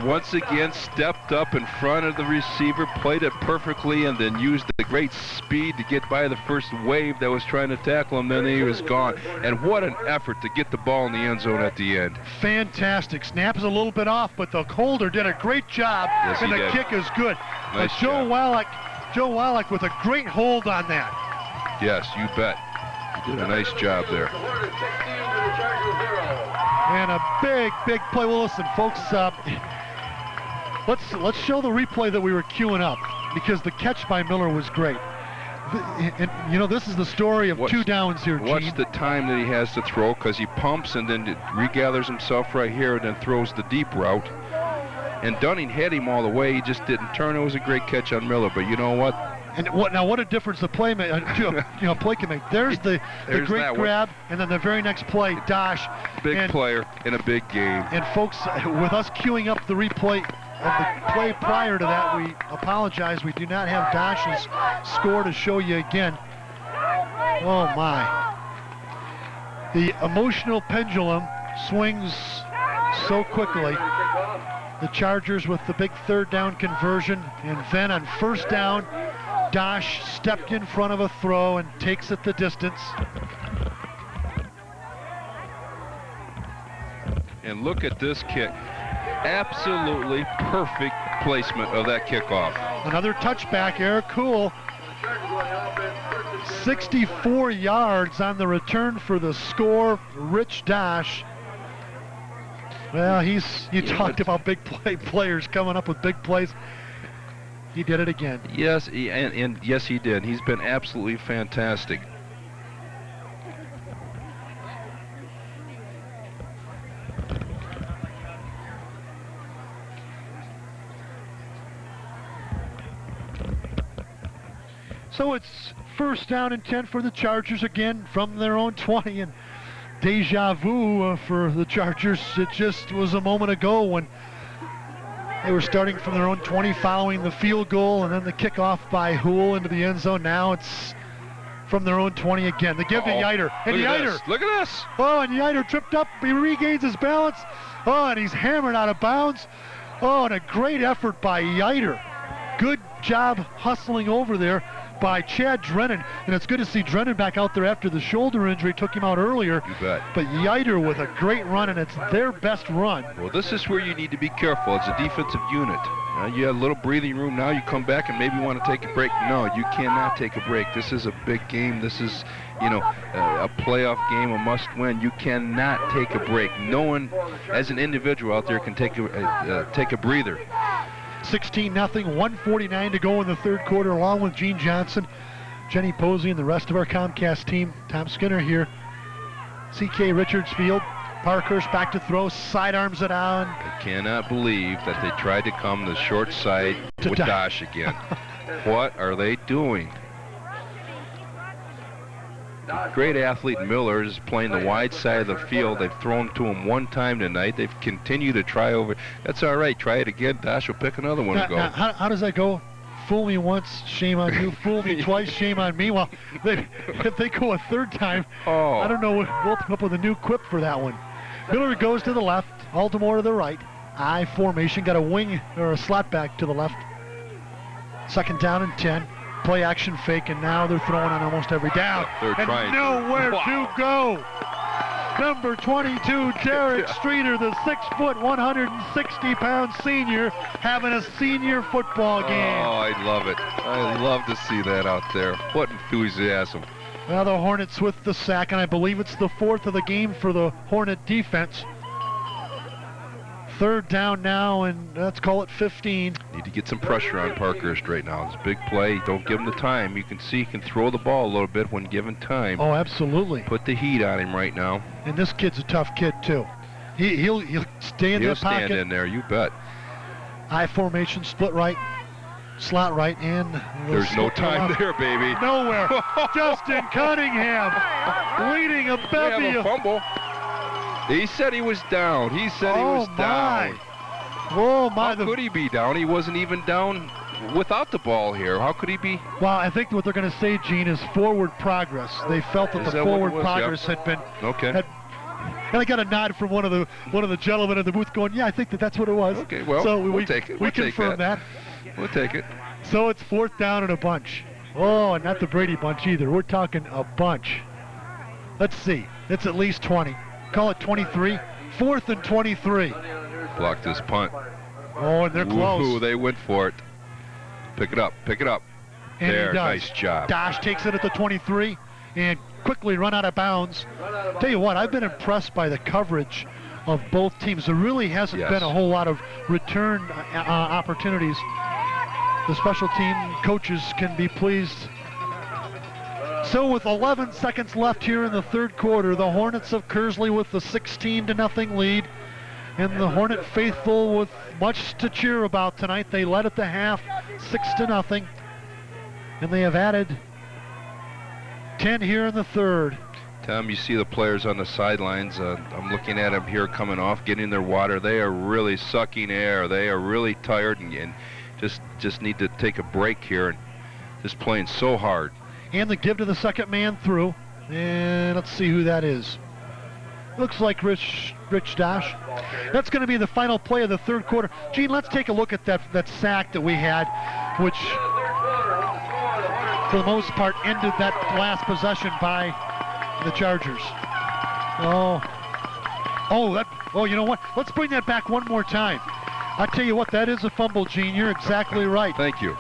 once again stepped up in front of the receiver, played it perfectly, and then used the great speed to get by the first wave that was trying to tackle him. Then he was gone. And what an effort to get the ball in the end zone at the end. Fantastic. Snap is a little bit off, but the holder did a great job, and the kick is good. Nice Joe Wallach with a great hold on that. Yes, you bet. He did a nice job there. And a big play. Well, listen, folks, let's show the replay that we were queuing up, because the catch by Miller was great. And, this is the story of 2 downs here, Gene. Watch the time that he has to throw, because he pumps and then regathers himself right here and then throws the deep route. And Dunning had him all the way. He just didn't turn. It was a great catch on Miller, but you know what? And what a difference the play can make. There's the great grab, and then the very next play, Dosh. Big player in a big game. And folks, with us queuing up the replay of the play prior to that, we apologize. We do not have Dosh's score to show you again. Oh my. The emotional pendulum swings so quickly. The Chargers with the big 3rd down conversion, and then on 1st down, Dosh stepped in front of a throw and takes it the distance. And look at this kick. Absolutely perfect placement of that kickoff. Another touchback, Eric Cool. 64 yards on the return for the score. Rich Dosh. Well, you talked about big players coming up with big plays. He did it again. Yes, and yes, he did. He's been absolutely fantastic. So it's first down and 10 for the Chargers again from their own 20, and deja vu for the Chargers. It just was a moment ago when they were starting from their own 20 following the field goal and then the kickoff by Houle into the end zone. Now it's from their own 20 again. They give to Yiter. And Yiter. Look at this. Oh, and Yiter tripped up. He regains his balance. Oh, and he's hammered out of bounds. Oh, and a great effort by Yiter. Good job hustling over there by Chad Drennan, and it's good to see Drennan back out there after the shoulder injury took him out earlier. You bet. But Yiter with a great run, and it's their best run. Well, this is where you need to be careful. It's a defensive unit. You have a little breathing room now. You come back and maybe want to take a break. No, you cannot take a break. This is a big game. This is, a playoff game, a must-win. You cannot take a break. No one, as an individual out there, can take a breather. 16-0, 1:49 to go in the third quarter, along with Gene Johnson, Jenny Posey, and the rest of our Comcast team. Tom Skinner here. C.K. Richards Field. Parkhurst back to throw, sidearms it on. I cannot believe that they tried to come the short side with Dosh again. What are they doing? Great athlete Miller is playing the wide side of the field. They've thrown to him one time tonight. They've continued to try over. That's all right. Try it again. Dosh will pick another one to go. Now, how does that go? Fool me once, shame on you. Fool me twice, shame on me. Well, if they go a third time, I don't know. We'll come up with a new quip for that one. Miller goes to the left, Altamore to the right. I formation, got a wing or a slot back to the left. Second down and 10. Play action fake, and now they're throwing on almost every down. They're and trying nowhere to go. Number 22, Derek Streeter, the 6', 160-pound senior, having a senior football game. Oh, I love it. I love to see that out there. What enthusiasm. Well, the Hornets with the sack, and I believe it's the fourth of the game for the Hornet defense. Third down now, and let's call it 15. Need to get some pressure on Parkhurst right now. It's a big play. Don't give him the time. You can see he can throw the ball a little bit when given time. Oh, absolutely. Put the heat on him right now. And this kid's a tough kid, too. He'll stay in that pocket. He'll stand in there, you bet. I formation, split right, slot right, and there's no time there, baby. Nowhere. Justin Cunningham leading a bevy. We have a fumble. He said he was down. He said he was down. Oh, my. How could he be down? He wasn't even down without the ball here. How could he be? Well, I think what they're going to say, Gene, is forward progress. They felt that the forward progress had been. Okay. And I got a nod from one of the gentlemen in the booth going, yeah, I think that's what it was. Okay, well, so we'll take it. We confirm that. We'll take it. So it's fourth down and a bunch. Oh, and not the Brady bunch either. We're talking a bunch. Let's see. It's at least 20. Call it 23. Fourth and 23. Blocked this punt. Oh, and they're close. Ooh, they went for it. Pick it up. Pick it up. And there, he does. nice job. Dosh takes it at the 23 and quickly run out of bounds. Tell you what, I've been impressed by the coverage of both teams. There really hasn't been a whole lot of return opportunities. The special team coaches can be pleased. So with 11 seconds left here in the third quarter, the Hornets of Kearsley with the 16-0 lead. And the Hornet faithful with much to cheer about tonight. They led at the half, 6-0. And they have added 10 here in the third. Tom, you see the players on the sidelines. I'm looking at them here coming off, getting their water. They are really sucking air. They are really tired and just need to take a break here and just playing so hard. And the give to the second man through. And let's see who that is. Looks like Rich Dosh. That's going to be the final play of the third quarter. Gene, let's take a look at that sack that we had, which for the most part ended that last possession by the Chargers. You know what? Let's bring that back one more time. I tell you what, that is a fumble, Gene. You're exactly right. Thank you.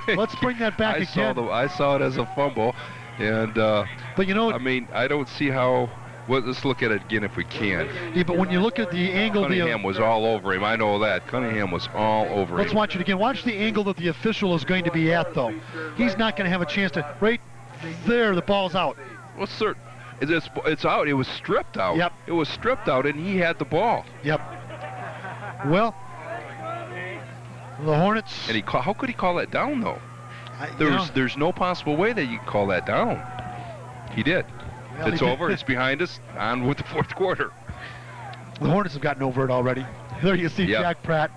Let's bring that back again. I saw it as a fumble, and but you know, I mean, I don't see how. Well, let's look at it again if we can. Yeah, but when you look at the angle, Cunningham was all over him. I know that. Cunningham was all over him. Let's watch it again. Watch the angle that the official is going to be at, though. He's not going to have a chance to. Right there, the ball's out. Well, sir, it's out. It was stripped out. Yep. It was stripped out, and he had the ball. Yep. Well, the Hornets. And how could he call that down, though? There's no possible way that you can call that down. He did. Well, It's over. It's behind us. On with the fourth quarter. The Hornets have gotten over it already. There you see Jack Pratt.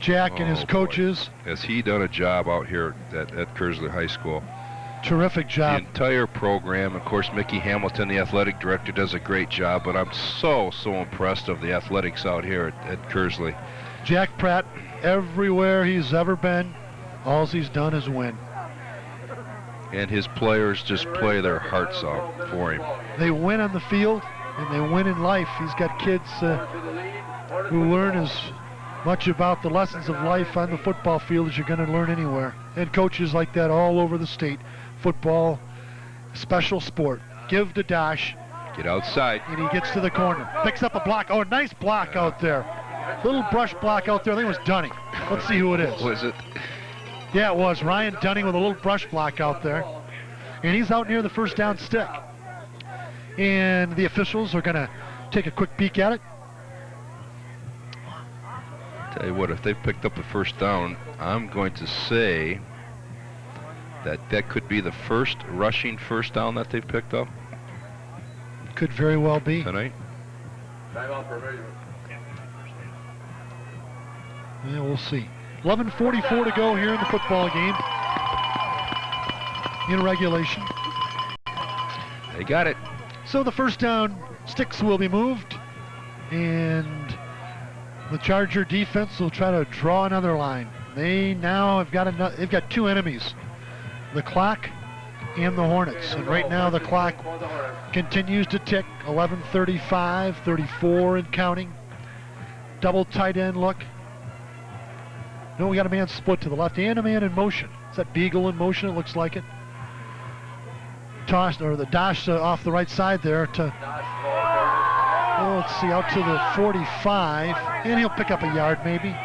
Jack and his coaches. Boy. Has he done a job out here at Kearsley High School? Terrific job. The entire program. Of course, Mickey Hamilton, the athletic director, does a great job, but I'm so impressed of the athletics out here at Kearsley. Jack Pratt, everywhere he's ever been, all he's done is win. And his players just play their hearts out for him. They win on the field, and they win in life. He's got kids who learn as much about the lessons of life on the football field as you're going to learn anywhere. And coaches like that all over the state. Football, special sport. Give to Dosh. Get outside. And he gets to the corner. Picks up a block. Oh, nice block out there. Little brush block out there. I think it was Dunning. Let's see who it is. Was it? Yeah, it was. Ryan Dunning with a little brush block out there. And he's out near the first down stick. And the officials are going to take a quick peek at it. Tell you what, if they picked up the first down, I'm going to say that could be the first rushing first down that they've picked up. Could very well be. Tonight. Yeah, we'll see. 11:44 to go here in the football game. In regulation. They got it. So the first down sticks will be moved, and the Charger defense will try to draw another line. They now they've got two enemies, the clock and the Hornets. And right now the clock continues to tick. 11:35, 34 and counting. Double tight end look. No, we got a man split to the left and a man in motion. Is that Beagle in motion? It looks like it. Tossed, or the Dosh off the right side there to, let's see, out to the 45, and he'll pick up a yard maybe.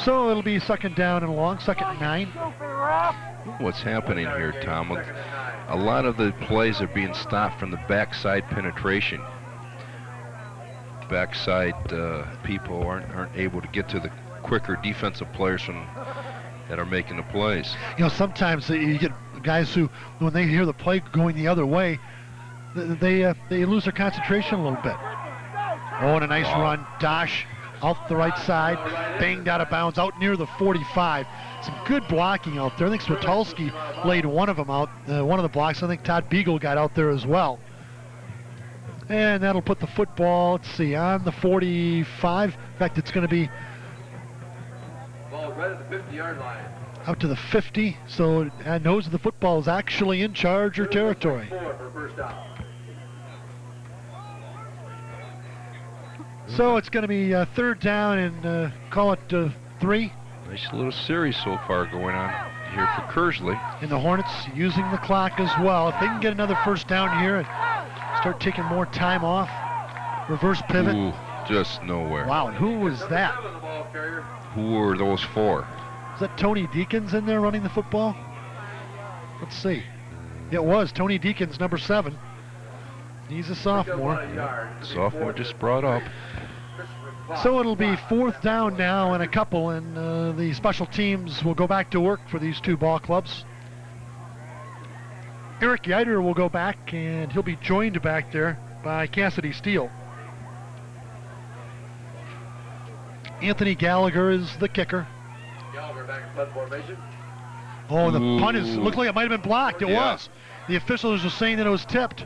So it'll be second down and long, second and 9. What's happening here, Tom? A lot of the plays are being stopped from the backside penetration. Backside people aren't able to get to the quicker defensive players that are making the plays. You know, sometimes you get guys who, when they hear the play going the other way, they lose their concentration a little bit. Oh, and a nice run. Dosh out the right side, banged out of bounds, out near the 45. Some good blocking out there. I think Switolski laid one of them out, one of the blocks. I think Todd Beagle got out there as well. And that'll put the football, let's see, on the 45. In fact, it's going to be right at the 50-yard line. Out to the 50, so knows the football is actually in Charger territory. So it's going to be third down and call it 3. Nice little series so far going on here for Kearsley. And the Hornets using the clock as well. If they can get another first down here and start taking more time off, reverse pivot. Ooh, just nowhere. Wow, and who was that? Who were those for? Is that Tony Deakins in there running the football? Let's see. It was Tony Deakins, number 7. He's a sophomore. Sophomore just brought up. So it'll be fourth down now and a couple, and the special teams will go back to work for these two ball clubs. Eric Yiter will go back, and he'll be joined back there by Cassidy Steele. Anthony Gallagher is the kicker. Gallagher back in punt formation. Oh, the punt looked like it might have been blocked. It was. The officials are saying that it was tipped.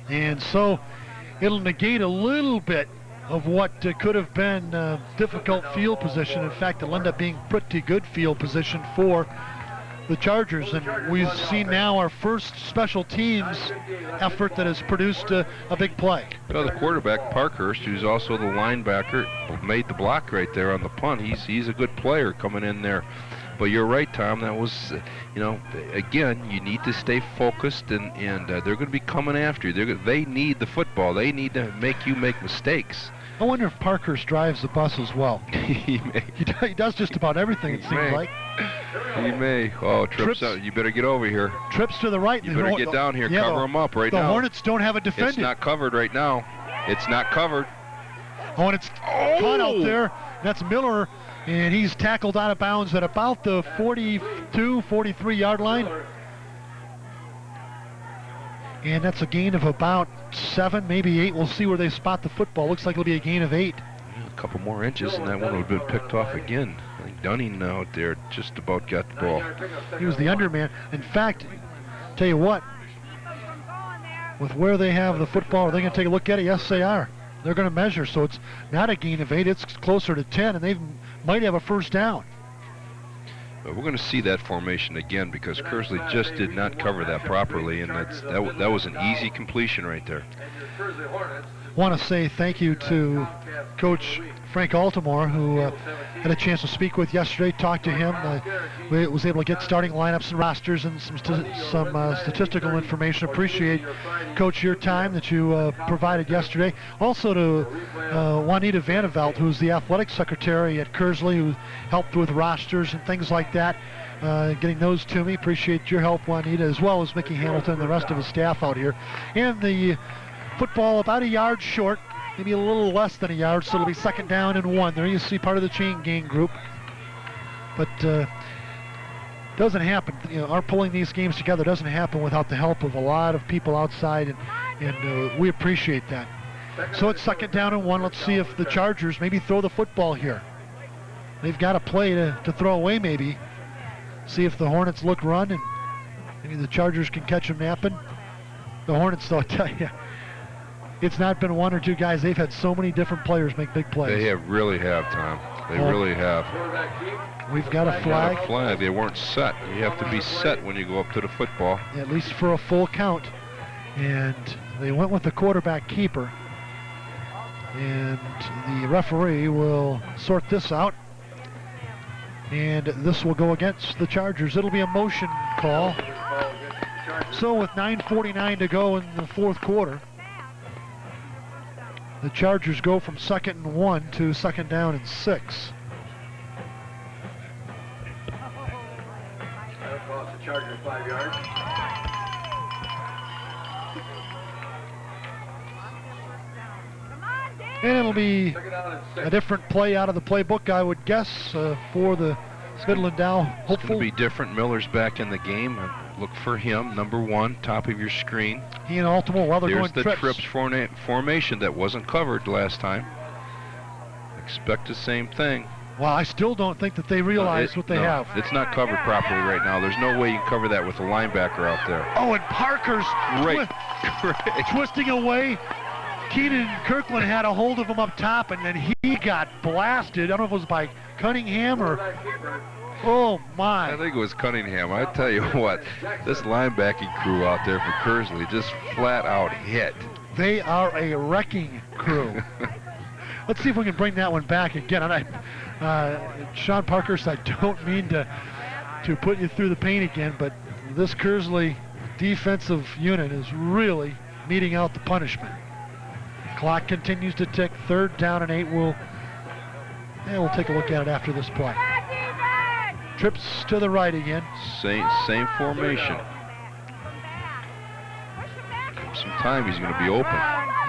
And so it'll negate a little bit of what could have been difficult field position. In fact, it'll end up being pretty good field position for the Chargers, and we've seen now our first special teams effort that has produced a big play. Well, the quarterback, Parkhurst, who's also the linebacker, made the block right there on the punt. He's a good player coming in there. But you're right, Tom. That was, again, you need to stay focused, and they're going to be coming after you. They need the football. They need to make you make mistakes. I wonder if Parkhurst drives the bus as well. He may. He does just about everything, it seems like. He may. Oh, trips out. You better get over here. Trips to the right. You better get down here. Cover him up right now. The Hornets don't have a defender. It's not covered right now. It's not covered. Oh, and it's caught out there. That's Miller, and he's tackled out of bounds at about the 42, 43-yard line. And that's a gain of about 7, maybe 8. We'll see where they spot the football. Looks like it'll be a gain of 8. Yeah, a couple more inches, and that one would have been picked off again. I think Dunning out there just about got the ball. He was the underman. In fact, tell you what, with where they have the football, are they going to take a look at it? Yes, they are. They're going to measure, so it's not a gain of 8. It's closer to 10, and they might have a first down. But we're going to see that formation again because Kearsley just did not cover that properly, and that was an easy completion right there. Want to say thank you to Coach Frank Altamore, who had a chance to speak with yesterday, talk to him. We was able to get starting lineups and rosters and some statistical information. Appreciate, Coach, your time that you provided yesterday. Also to Juanita Vanderveld, who's the athletic secretary at Kearsley, who helped with rosters and things like that. Getting those to me. Appreciate your help, Juanita, as well as Mickey Hamilton and the rest of his staff out here. And the football about a yard short, maybe a little less than a yard, so it'll be 2nd down and 1. There you see part of the chain gang group. But doesn't happen. You know, our pulling these games together doesn't happen without the help of a lot of people outside, and we appreciate that. So it's 2nd down and 1. Let's see if the Chargers maybe throw the football here. They've got a play to throw away maybe. See if the Hornets look run, and maybe the Chargers can catch them napping. The Hornets, though, I tell you, it's not been 1 or 2 guys. They've had so many different players make big plays. They really have, Tom. They really have. We've got a flag. Got a flag. They weren't set. You have to be set when you go up to the football. At least for a full count. And they went with the quarterback keeper. And the referee will sort this out. And this will go against the Chargers. It'll be a motion call. So with 9:49 to go in the 4th quarter, the Chargers go from 2nd and 1 to 2nd down and 6. That'll cost the Chargers 5 yards. And it'll be a different play out of the playbook, I would guess, for the Midland Dow hopeful. It's going to be different. Miller's back in the game. Look for him, number 1, top of your screen. He and Altamore, while they're There's going the trips. formation that wasn't covered last time. Expect the same thing. Well, I still don't think that they realize what they have. It's not covered properly right now. There's no way you can cover that with a linebacker out there. Oh, and Parker's twisting away. Keenan Kirkland had a hold of him up top, and then he got blasted. I don't know if it was by Cunningham or... Oh, my. I think it was Cunningham. I tell you what, this linebacking crew out there for Kearsley just flat out hit. They are a wrecking crew. Let's see if we can bring that one back again. And Sean Parkhurst, I don't mean to put you through the pain again, but this Kearsley defensive unit is really meting out the punishment. Clock continues to tick. 3rd down and 8. We'll take a look at it after this play. Trips to the right again. Same formation. Some time he's going to be open.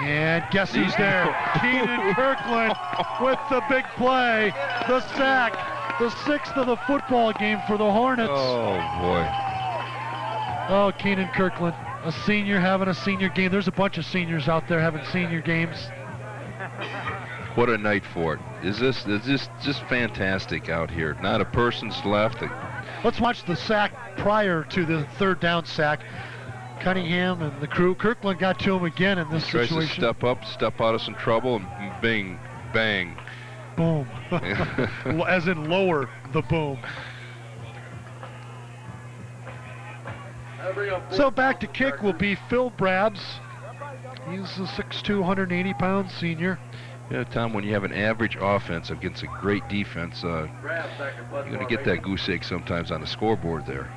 And guess who's there? Keenan Kirkland with the big play. The sack. The 6th of the football game for the Hornets. Oh, boy. Oh, Keenan Kirkland, a senior having a senior game. There's a bunch of seniors out there having senior games. What a night for it. Is this just fantastic out here. Not a person's left. Let's watch the sack prior to the 3rd down sack. Cunningham and the crew. Kirkland got to him again in this situation. Tries to step up, step out of some trouble, and bing, bang. Boom. As in lower the boom. So back to kick will be Phil Brabs. He's a 6'2", 180-pound senior. Yeah, Tom, when you have an average offense against a great defense, you're going to get that goose egg sometimes on the scoreboard there.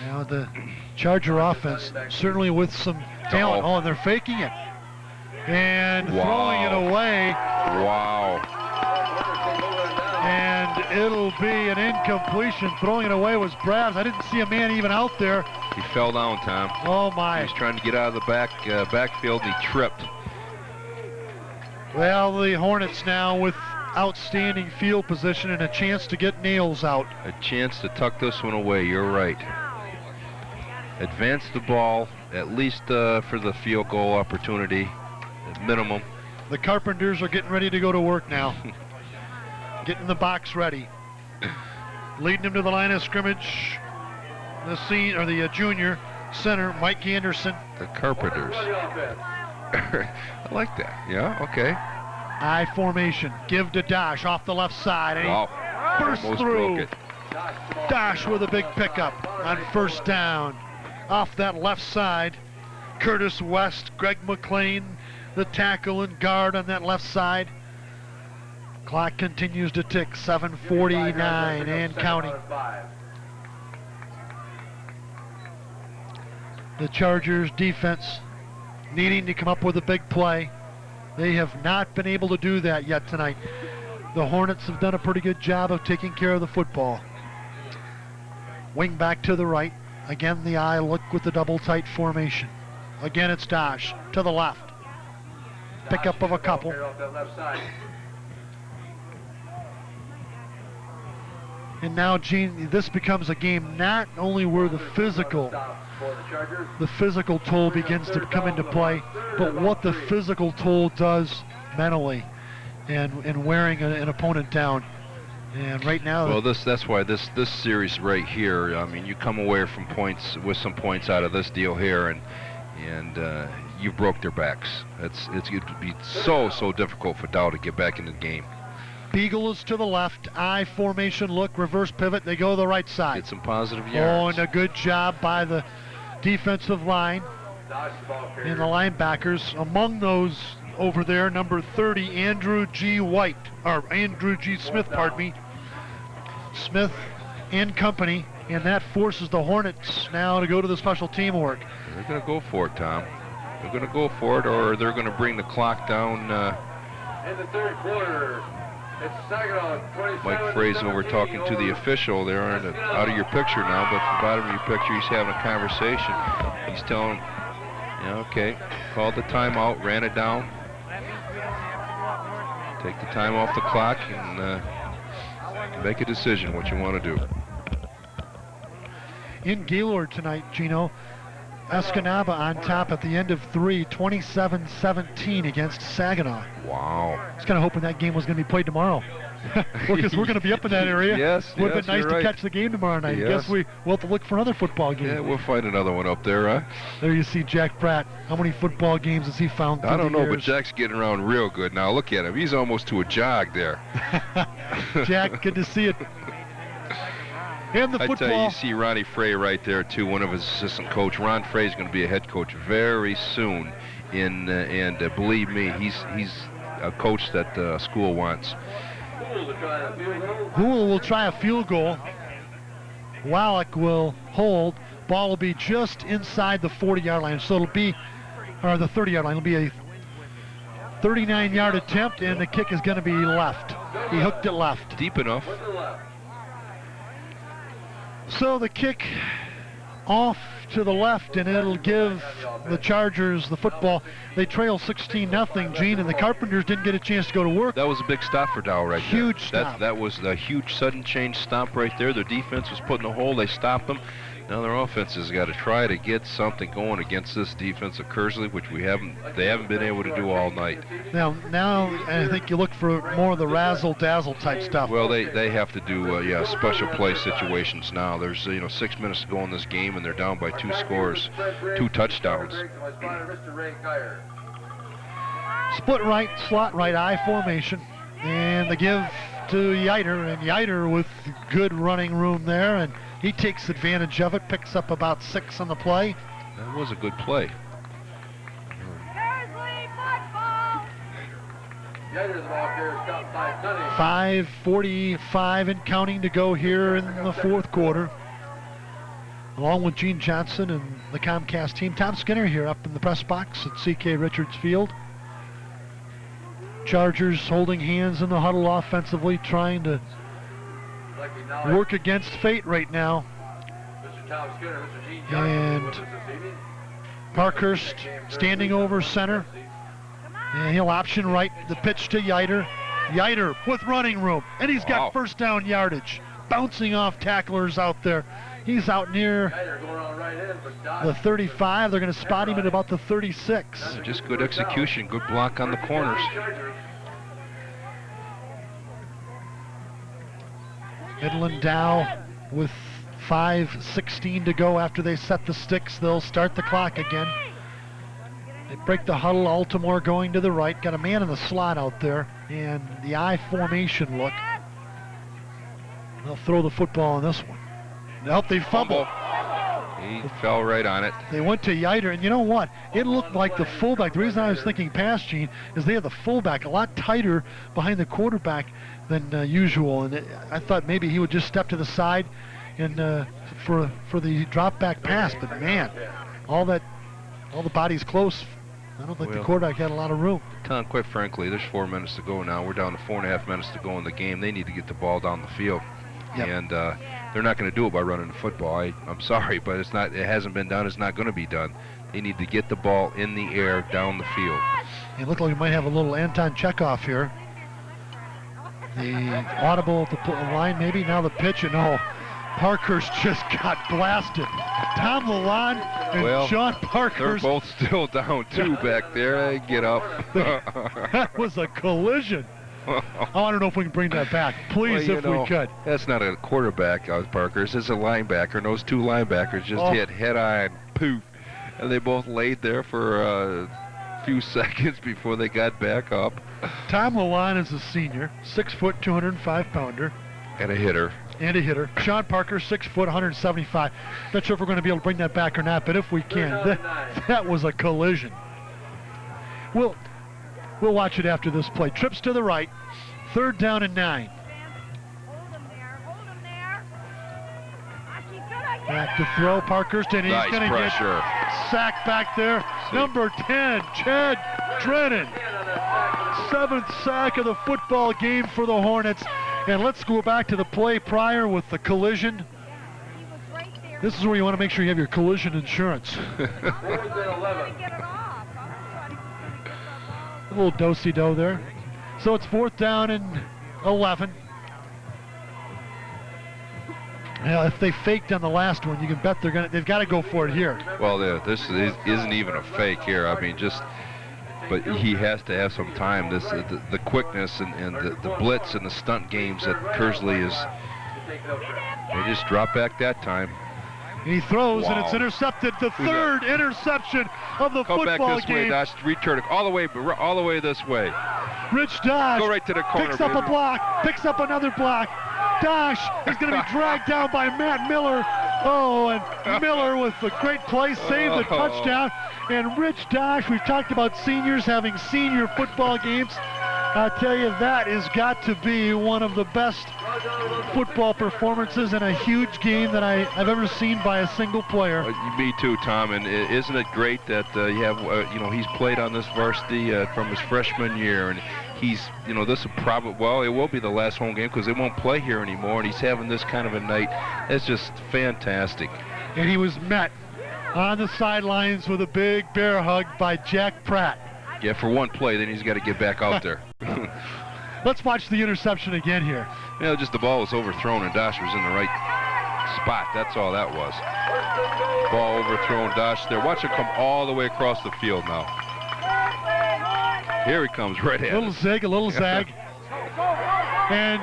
Now the Charger offense, certainly with some talent. Oh, and they're faking it. And throwing it away. Wow. And it'll be an incompletion. Throwing it away was Brabs. I didn't see a man even out there. He fell down, Tom. Oh, my. He was trying to get out of the backfield, and he tripped. Well, the Hornets now with outstanding field position and a chance to get nails out. A chance to tuck this one away, you're right. Advance the ball, at least for the field goal opportunity, at minimum. The Carpenters are getting ready to go to work now. Getting the box ready. Leading them to the line of scrimmage, the junior center, Mike Anderson. The Carpenters. I like that. Yeah, okay. I formation. Give to Dosh off the left side. And wow. He bursts Almost through. broke it. Dosh with a big pickup on first down. Off that left side, Curtis West, Greg McLean, the tackle and guard on that left side. Clock continues to tick, 7:49 and counting. The Chargers defense needing to come up with a big play. They have not been able to do that yet tonight. The Hornets have done a pretty good job of taking care of the football. Wing back to the right. Again, the eye look with the double tight formation. Again, it's Dosh to the left. Pickup of a couple. And now, Gene, this becomes a game not only where the physical toll begins to come into play, but what the physical toll does mentally and wearing an opponent down. And right now, well, that's why this series right here. I mean, you come away from points with some points out of this deal here, and you broke their backs. It's going to be so difficult for Dow to get back into the game. Beagle is to the left, I formation look, reverse pivot, they go to the right side. Get some positive yards. Oh, and a good job by the defensive line and the linebackers. Among those over there, number 30, Andrew G. Smith, pardon me. Smith and company, and that forces the Hornets now to go to the special team work. They're going to go for it, Tom. They're going to go for it, or they're going to bring the clock down. In the third quarter, it's Mike Fraser over talking to the official. They're out of your picture now, but at the bottom of your picture, he's having a conversation. He's telling, okay, called the timeout, ran it down. Take the time off the clock and make a decision what you want to do. In Gaylord tonight, Gino, Escanaba on top at the end of 3, 27-17 against Saginaw. Wow. I was kind of hoping that game was going to be played tomorrow. Because we're going to be up in that area. Yes, would have been nice to catch the game tomorrow night. Yes. I guess we'll have to look for another football game. Yeah, we'll find another one up there, huh? There you see Jack Pratt. How many football games has he found through I don't the know, years? but Jack's getting around real good now. Look at him. He's almost to a jog there. Jack, good to see it. And the football. I tell you, you see Ronnie Frey right there, too, one of his assistant coach. Ron Frey's going to be a head coach very soon. And believe me, he's a coach that school wants. Houle will try a field goal. Wallach will hold. Ball will be just inside the 40-yard line. So it'll be, or the 30-yard line. It'll be a 39-yard attempt, and the kick is going to be left. He hooked it left. Deep enough. So the kick off to the left, and it'll give the Chargers the football. They trail 16-0, Gene, and the Carpenters didn't get a chance to go to work. That was a big stop for Dow right there. Huge stop. That was a huge sudden change stop right there. Their defense was put in a hole. They stopped them. Now their offense has got to try to get something going against this defense of Kearsley, which they haven't been able to do all night. Now I think you look for more of the razzle-dazzle type stuff. Well, they have to do special play situations now. There's 6 minutes to go in this game, and they're down by 2 scores, 2 touchdowns. Split right, slot right, I formation, and the give to Yiter, and Yiter with good running room there, and he takes advantage of it, picks up about 6 on the play. That was a good play. 5:45 and counting to go here in the fourth quarter. Along with Gene Johnson and the Comcast team, Tom Skinner here up in the press box at C.K. Richards Field. Chargers holding hands in the huddle offensively, trying to work against fate right now. And Parkhurst standing over center. And he'll option right the pitch to Yiter. Yiter with running room, and he's got first down yardage. Bouncing off tacklers out there. He's out near the 35. They're going to spot him at about the 36. Just good execution, good block on the corners. Midland Dow with 5:16 to go after they set the sticks. They'll start the clock again. They break the huddle. Altamore going to the right. Got a man in the slot out there, and the I formation look. They'll throw the football on this one. Nope, they fumble. He fell right on it. They went to Yiter, and you know what? It looked like the fullback. The reason I was thinking pass, Gene, is they have the fullback a lot tighter behind the quarterback than usual, and I thought maybe he would just step to the side and for the drop back pass. But man, all the bodies close. I don't think the quarterback had a lot of room. Tom, quite frankly, there's 4 minutes to go now. We're down to 4.5 minutes to go in the game. They need to get the ball down the field. Yep. And they're not going to do it by running the football. I'm sorry, but it's not. It hasn't been done. It's not going to be done. They need to get the ball in the air down the field. It looked like we might have a little Anton Chekhov here. The audible at the line, maybe now the pitch, and Parkhurst just got blasted. Tom Lalonde and Sean Parkhurst. They're both still down too back there. They get up. That was a collision. I don't know if we can bring that back. Please, if we could. That's not a quarterback, Parkhurst. It's a linebacker, and those two linebackers just hit head-on, poof, and they both laid there for a few seconds before they got back up. Tom Lalonde is a senior, 6 foot, 205-pounder. And a hitter. Sean Parker, 6 foot, 175. Not sure if we're going to be able to bring that back or not, but if we can, that was a collision. We'll watch it after this play. Trips to the right, 3rd down and 9. Back to throw, Parkhurst, and he's going to get sacked back there. Number 10, Chad Drennan. 7th sack of the football game for the Hornets. And let's go back to the play prior with the collision. This is where you want to make sure you have your collision insurance. A little do-si-do there. So it's 4th down and 11. Now, if they faked on the last one, you can bet they've got to go for it here. Well, this isn't even a fake here. I mean, but he has to have some time. The quickness and the blitz and the stunt games that Kearsley is. They just drop back that time. He throws, and it's intercepted. The 3rd interception of the football game. Come back this way, Dosh. Return it all the way this way. Rich Dosh go right to the corner, picks up a block, picks up another block. Dosh is going to be dragged down by Matt Miller. And Miller with a great play, saved the touchdown. And Rich Dosh, we've talked about seniors having senior football games. I tell you, that has got to be one of the best football performances in a huge game that I've ever seen by a single player. Me too, Tom. And isn't it great that you have, he's played on this varsity from his freshman year, and he's, this will it will be the last home game because they won't play here anymore, and he's having this kind of a night. It's just fantastic. And he was met on the sidelines with a big bear hug by Jack Pratt. Yeah, for one play, then he's got to get back out there. Let's watch the interception again here. Just the ball was overthrown and Dosh was in the right spot. That's all that was. Ball overthrown, Dosh there. Watch him come all the way across the field now. Here he comes right at a little zag. And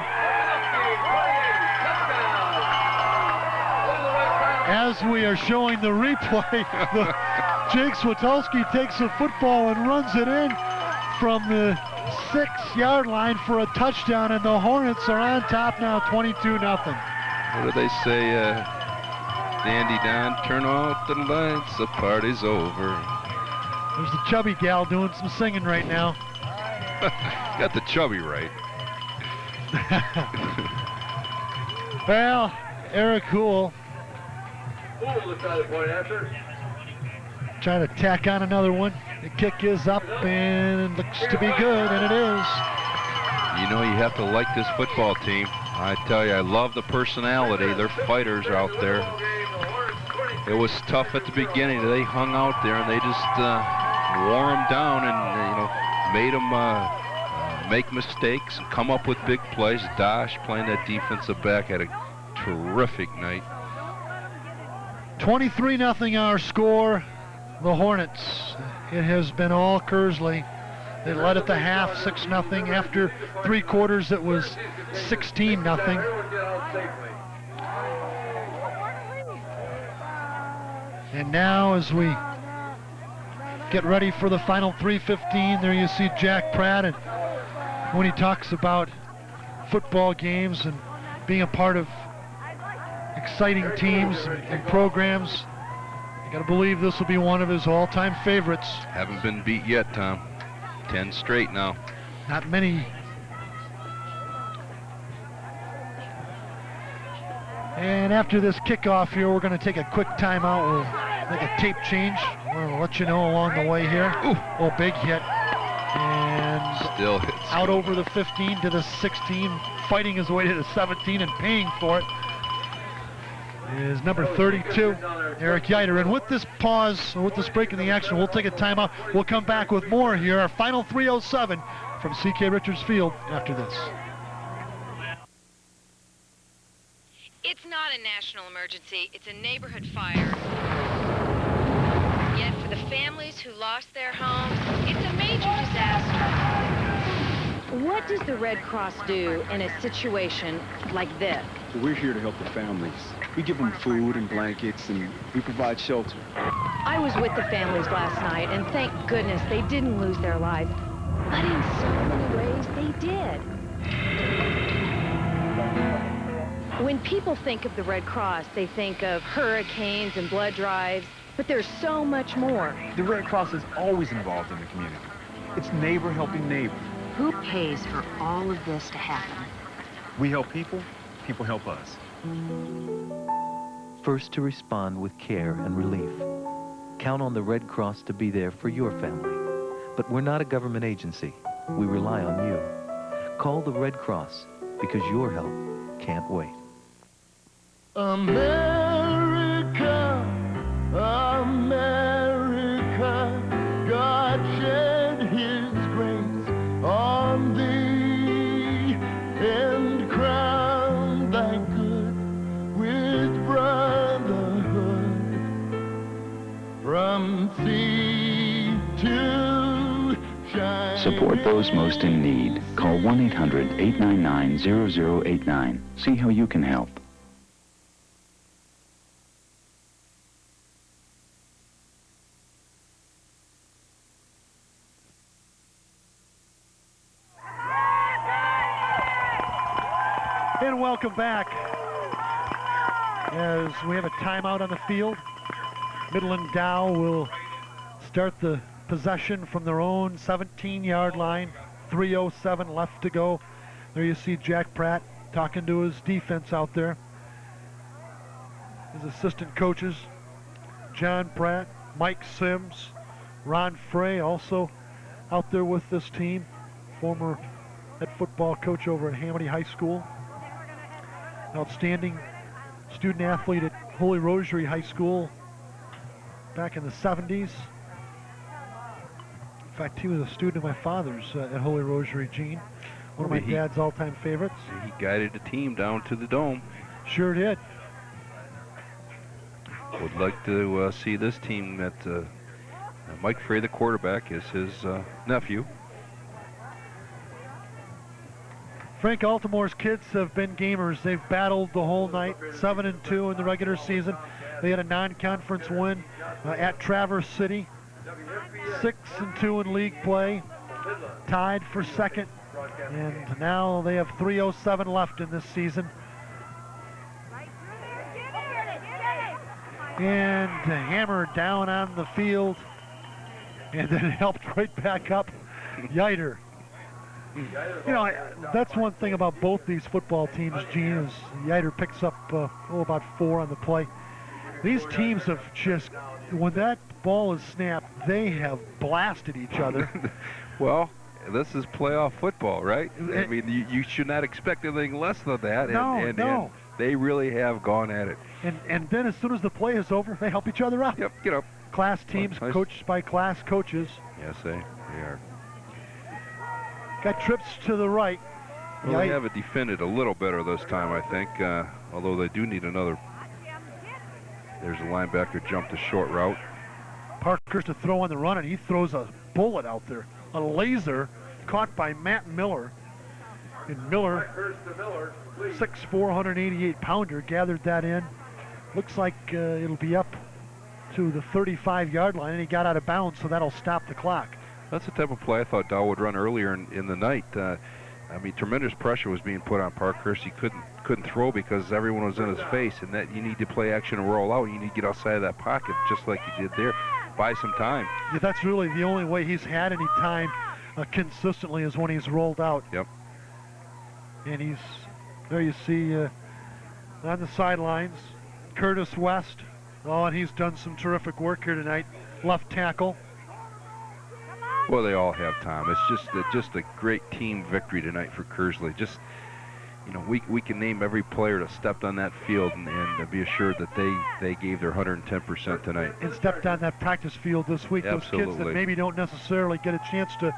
as we are showing the replay, Jake Switolski takes the football and runs it in from the 6-yard line for a touchdown, and the Hornets are on top now, 22-0. What do they say, Dandy Don? Turn off the lights, the party's over. There's the chubby gal doing some singing right now. Got the chubby right. Well, Eric Hoole trying to tack on another one. The kick is up and looks to be good, and it is. You have to like this football team. I tell you, I love the personality. They're fighters out there. It was tough at the beginning. They hung out there, and they just wore them down and, made them make mistakes and come up with big plays. Dosh, playing that defensive back, had a terrific night. 23-0 our score. The Hornets. It has been all Kearsley. They led at the half 6-0. After 3 quarters, it was 16-0. And now as we get ready for the final 3:15, there you see Jack Pratt, and when he talks about football games and being a part of exciting teams and programs, you gotta believe this will be one of his all-time favorites. Haven't been beat yet, Tom. 10 straight now. Not many. And after this kickoff here, we're going to take a quick timeout. We'll make a tape change. We'll let you know along the way here. Ooh, oh, big hit. And still hits. Out over the 15 to the 16, fighting his way to the 17 and paying for it is number 32, Eric Yiter. And with this pause, or with this break in the action, we'll take a timeout. We'll come back with more here. Our final 3:07 from C.K. Richards Field after this. It's not a national emergency, it's a neighborhood fire. Yet for the families who lost their homes, it's a major disaster. What does the Red Cross do in a situation like this? So we're here to help the families. We give them food and blankets, and we provide shelter. I was with the families last night, and thank goodness they didn't lose their lives. But in so many ways, they did. When people think of the Red Cross, they think of hurricanes and blood drives, but there's so much more. The Red Cross is always involved in the community. It's neighbor helping neighbor. Who pays for all of this to happen? We help people, people help us. First to respond with care and relief. Count on the Red Cross to be there for your family. But we're not a government agency. We rely on you. Call the Red Cross because your help can't wait. America, America, God shed his grace on thee and crown thy good with brotherhood from sea to shining. Support those most in need. Call 1-800-899-0089. See how you can help. And welcome back as we have a timeout on the field. Midland Dow will start the possession from their own 17-yard line. 3:07 left to go. There you see Jack Pratt talking to his defense out there. His assistant coaches, John Pratt, Mike Sims, Ron Frey, also out there with this team. Former head football coach over at Hamady High School. Outstanding student athlete at Holy Rosary High School back in the 70s. In fact, he was a student of my father's at Holy Rosary, Gene. One of my dad's all-time favorites. He guided the team down to the dome. Sure did. Would like to see this team that Mike Frey, the quarterback, is his nephew. Frank Altimore's kids have been gamers. They've battled the whole night, 7-2 in the regular season. They had a non-conference win at Traverse City, 6-2 in league play, tied for second, and now they have 3:07 left in this season. And hammer down on the field, and then helped right back up, Yiter. You know, that's one thing about both these football teams, Gene, is Yiter picks up about 4 on the play. These teams have just, when that ball is snapped, they have blasted each other. Well, this is playoff football, right? I mean, you should not expect anything less than that. No. And they really have gone at it. And then as soon as the play is over, they help each other up. Yep, get up. Class teams coached by class coaches. Yes, they are. Got trips to the right. Well, they have it defended a little better this time, I think, although they do need another. There's a linebacker jump to short route. Parker's to throw on the run, and he throws a bullet out there. A laser caught by Matt Miller. And Miller, 6'4", 188-pounder, gathered that in. Looks like it'll be up to the 35-yard line, and he got out of bounds, so that'll stop the clock. That's the type of play I thought Dow would run earlier in the night. I mean, tremendous pressure was being put on Parkhurst. He couldn't throw because everyone was in his face, and that you need to play action and roll out. You need to get outside of that pocket, just like you did there. Buy some time. Yeah, that's really the only way he's had any time consistently is when he's rolled out. Yep. And there you see on the sidelines, Curtis West. Oh, and he's done some terrific work here tonight. Left tackle. Well, they all have time. It's just a great team victory tonight for Kearsley. Just, you know, we can name every player that stepped on that field and be assured that they gave their 110% tonight. And stepped on that practice field this week. Absolutely. Those kids that maybe don't necessarily get a chance to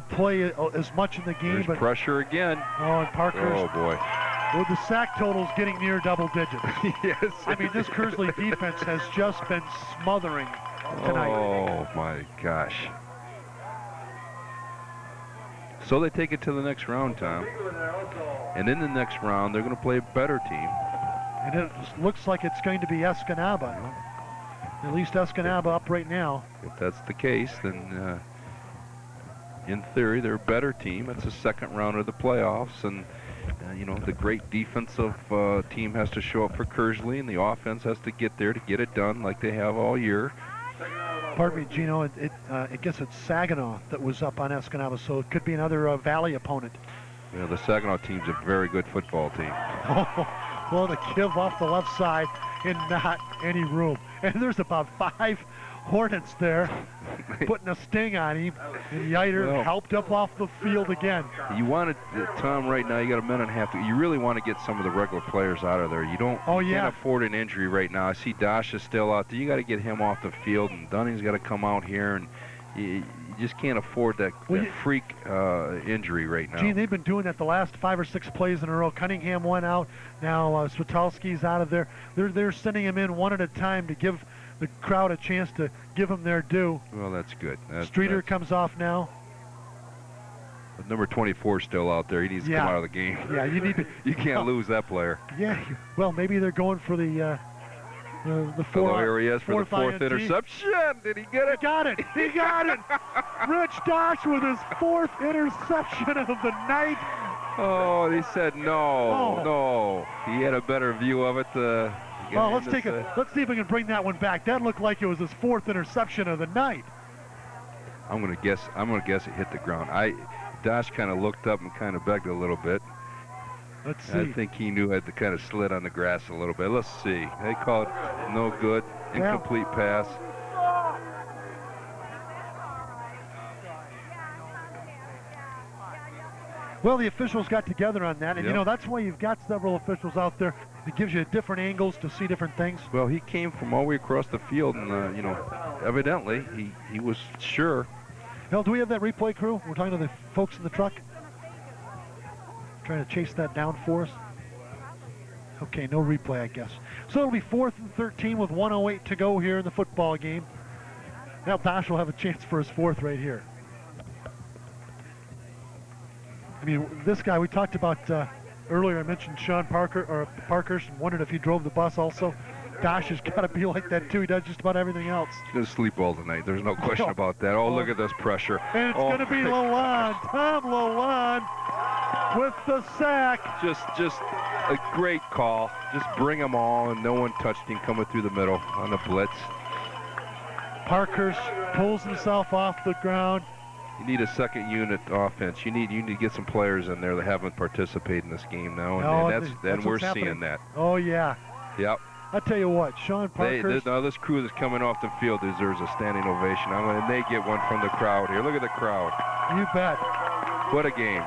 play as much in the game. There's but pressure again. Oh, and Parker's. Oh, boy. Well, the sack total's getting near double digits. Yes. I mean, this Kearsley defense has just been smothering tonight. Oh, my gosh. So they take it to the next round, Tom. And in the next round, they're going to play a better team. And it looks like it's going to be Escanaba. At least Escanaba up right now. If that's the case, then in theory, they're a better team. It's the second round of the playoffs, and you know, the great defensive team has to show up for Kearsley, and the offense has to get there to get it done like they have all year. Pardon me, Gino, I guess it's Saginaw that was up on Escanaba, so it could be another Valley opponent. Yeah, the Saginaw team's a very good football team. Well, to give off the left side and not any room. And there's about 5 Hornets there putting a sting on him, and Yiter helped up off the field again. You want to, Tom, right now, you got a minute and a half. You really want to get some of the regular players out of there. You can't afford an injury right now. I see Dosh is still out there. You got to get him off the field, and Dunning's got to come out here, and you just can't afford that freak injury right now. Gene, they've been doing that the last 5 or 6 plays in a row. Cunningham went out. Now Switalski's out of there. They're sending him in one at a time to give the crowd a chance to give them their due. Well, that's good. Streeter comes off now. But number 24 is still out there. He needs to come out of the game. Yeah, you need to. You can't lose that player. Yeah, well, maybe they're going for the fourth. Here he is for the 4th interception. Did he get it? He got it. He got it. Rich Dosh with his 4th interception of the night. Oh, he said no. He had a better view of it. Well, let's see if we can bring that one back. That looked like it was his 4th interception of the night. I'm gonna guess it hit the ground. Dosh kind of looked up and kind of begged a little bit. Let's see. I think he knew it had kind of slid on the grass a little bit. Let's see. They called no good, incomplete pass. Well, the officials got together on that, and you know, that's why you've got several officials out there. It gives you different angles to see different things. Well, he came from all the way across the field, and you know, evidently he was sure. Hell, do we have that replay crew? We're talking to the folks in the truck. Trying to chase that down for us. Okay, no replay, I guess. So it'll be 4th and 13 with 1:08 to go here in the football game. Now Dosh will have a chance for his 4th right here. I mean, this guy we talked about earlier. I mentioned Sean Parkhurst, and wondered if he drove the bus also. Dosh has got to be like that too. He does just about everything else. He's going to sleep all tonight. There's no question about that. Oh, look at this pressure. And it's going to be Lalonde. Tom Lalonde with the sack. Just a great call. Just bring them all, and no one touched him coming through the middle on the blitz. Parkhurst pulls himself off the ground. You need a second unit offense. You need to get some players in there that haven't participated in this game now, and we're seeing that. Oh yeah. Yep. I tell you what, Sean Parkhurst. This crew that's coming off the field deserves a standing ovation. And they get one from the crowd here. Look at the crowd. You bet. What a game.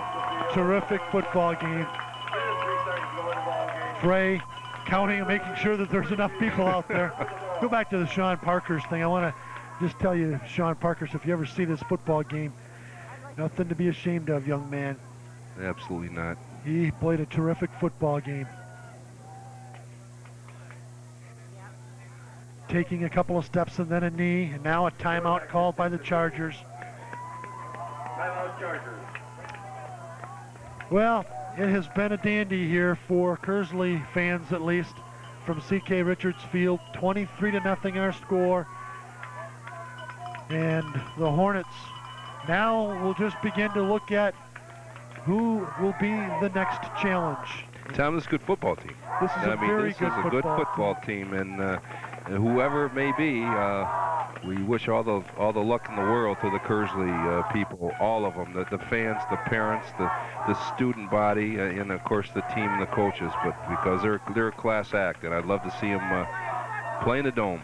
Terrific football game. Frey counting and making sure that there's enough people out there. Go back to the Sean Parkhurst thing. I want to just tell you, Sean Parkhurst, if you ever see this football game, Nothing to be ashamed of, young man. Absolutely not. He played a terrific football game. Taking a couple of steps and then a knee, and now a timeout called by the Chargers. Timeout Chargers. Well, it has been a dandy here for Kearsley fans, at least, from C.K. Richards Field. 23-0 our score. And the Hornets now will just begin to look at who will be the next challenge. Tom, this is a good football team. This is a very good football team, and whoever it may be, we wish all the luck in the world to the Kearsley people, all of them, the fans, the parents, the student body, and of course the team and the coaches. But because they're a class act, and I'd love to see them play in the Dome.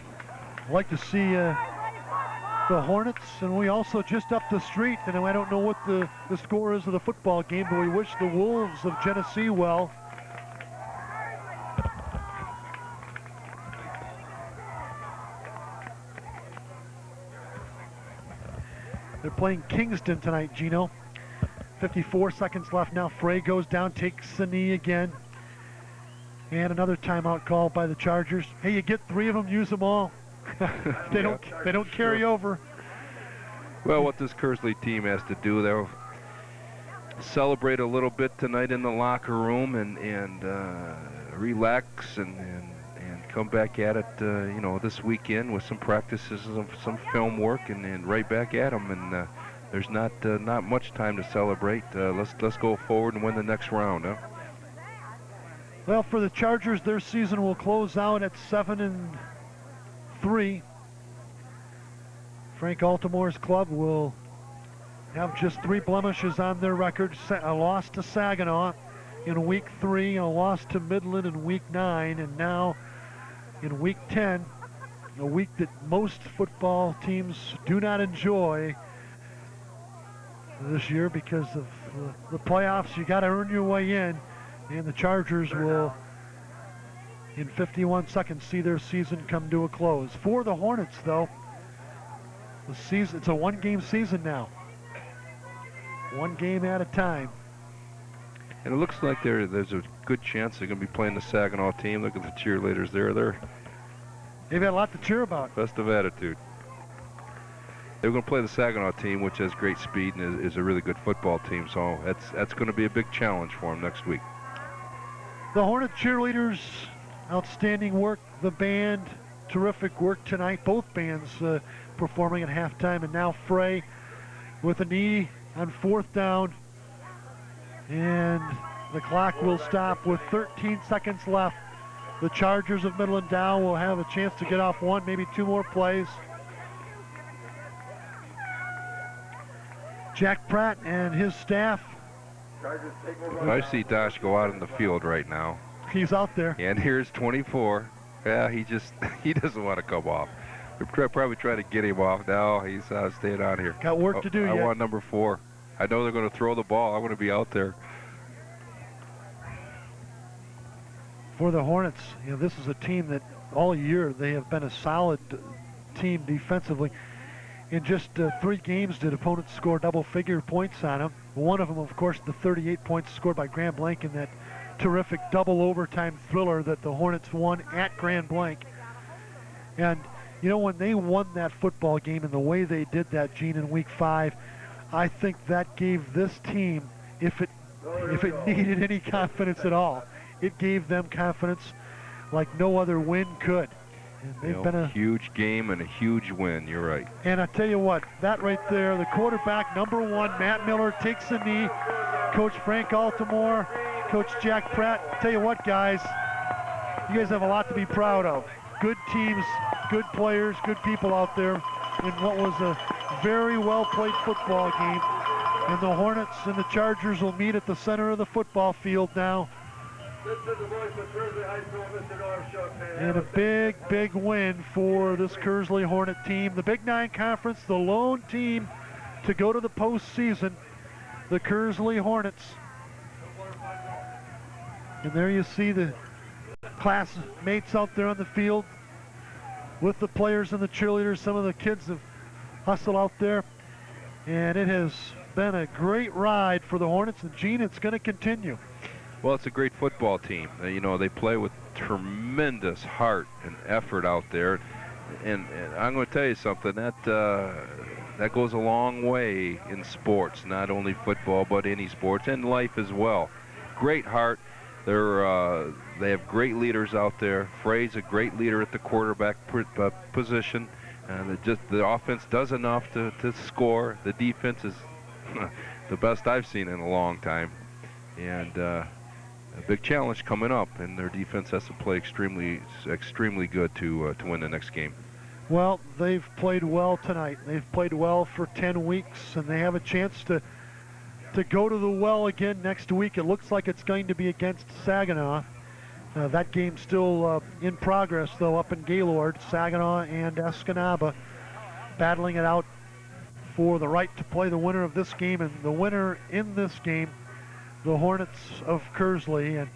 I'd like to see the Hornets, and we also just up the street, and I don't know what the score is of the football game, but we wish the Wolves of Genesee well. They're playing Kingston tonight, Gino. 54 seconds left now. Frey goes down, takes the knee again. And another timeout call by the Chargers. Hey, you get 3 of them, use them all. They don't carry over. Well, what this Kearsley team has to do, they'll celebrate a little bit tonight in the locker room and relax and come back at it, this weekend with some practices and some film work and right back at them. And there's not much time to celebrate. Let's go forward and win the next round, huh? Well, for the Chargers, their season will close out at 7-3. Frank Altimore's club will have just 3 blemishes on their record. A loss to Saginaw in week 3, a loss to Midland in week 9, and now in week 10, a week that most football teams do not enjoy this year because of the playoffs. You got to earn your way in, and the Chargers will, in 51 seconds, see their season come to a close. For the Hornets, though, the season, it's a 1-game season now. 1 game at a time. And it looks like there's a good chance they're going to be playing the Saginaw team. Look at the cheerleaders there. They've had a lot to cheer about. Festive attitude. They're going to play the Saginaw team, which has great speed and is a really good football team. So that's going to be a big challenge for them next week. The Hornet cheerleaders, outstanding work. The band, terrific work tonight. Both bands performing at halftime. And now Frey with a knee on 4th down. And the clock will stop with 13 seconds left. The Chargers of Midland Dow will have a chance to get off 1, maybe 2 more plays. Jack Pratt and his staff. I see Dosh go out in the field right now. He's out there. And here's 24. Yeah, he doesn't want to come off. We're probably trying to get him off now. He's staying on here. Got work to do I yet. want number 4. I know they're going to throw the ball. I want to be out there. For the Hornets, this is a team that all year they have been a solid team defensively. In just 3 games did opponents score double-figure points on them. One of them, of course, the 38 points scored by Grand Blanc in that terrific double overtime thriller that the Hornets won at Grand Blanc. And, when they won that football game and the way they did that, Gene, in week 5, I think that gave this team, if it needed any confidence at all, it gave them confidence like no other win could. And they've been a huge game and a huge win. You're right. And I tell you what, that right there, the quarterback, number 1, Matt Miller, takes a knee. Coach Frank Altimore, Coach Jack Pratt. Tell you what, guys, you guys have a lot to be proud of. Good teams, good players, good people out there in what was a very well-played football game. And the Hornets and the Chargers will meet at the center of the football field now. And a big, big win for this Kearsley Hornet team. The Big 9 Conference, the lone team to go to the postseason, the Kearsley Hornets. And there you see the classmates out there on the field with the players and the cheerleaders. Some of the kids have hustled out there. And it has been a great ride for the Hornets, and Gene, it's going to continue. Well, it's a great football team. You know, they play with tremendous heart and effort out there. And I'm going to tell you something, that goes a long way in sports, not only football, but any sports, and life as well. Great heart. They have great leaders out there. Frey's a great leader at the quarterback position. And the offense does enough to score. The defense is the best I've seen in a long time. And a big challenge coming up, and their defense has to play extremely good to win the next game. Well, they've played well tonight. They've played well for 10 weeks, and they have a chance to go to the well again next week. It looks like it's going to be against Saginaw. That game's still in progress, though, up in Gaylord. Saginaw and Escanaba battling it out for the right to play the winner of this game, and the winner in this game, the Hornets of Kearsley. And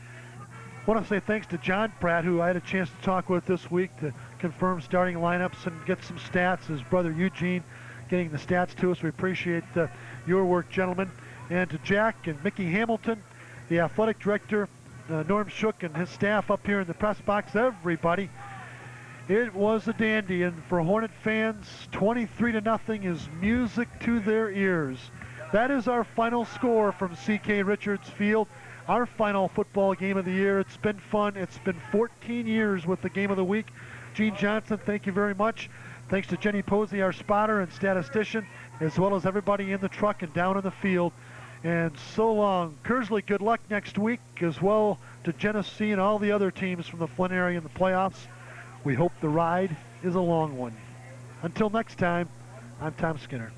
I want to say thanks to John Pratt, who I had a chance to talk with this week to confirm starting lineups and get some stats. His brother Eugene getting the stats to us. We appreciate your work, gentlemen. And to Jack and Mickey Hamilton, the athletic director, Norm Shook and his staff up here in the press box, everybody. It was a dandy, and for Hornet fans, 23-0 is music to their ears. That is our final score from C.K. Richards Field, our final football game of the year. It's been fun. It's been 14 years with the game of the week. Gene Johnson, thank you very much. Thanks to Jenny Posey, our spotter and statistician, as well as everybody in the truck and down in the field. And so long. Kearsley, good luck next week, as well to Genesee and all the other teams from the Flint area in the playoffs. We hope the ride is a long one. Until next time, I'm Tom Skinner.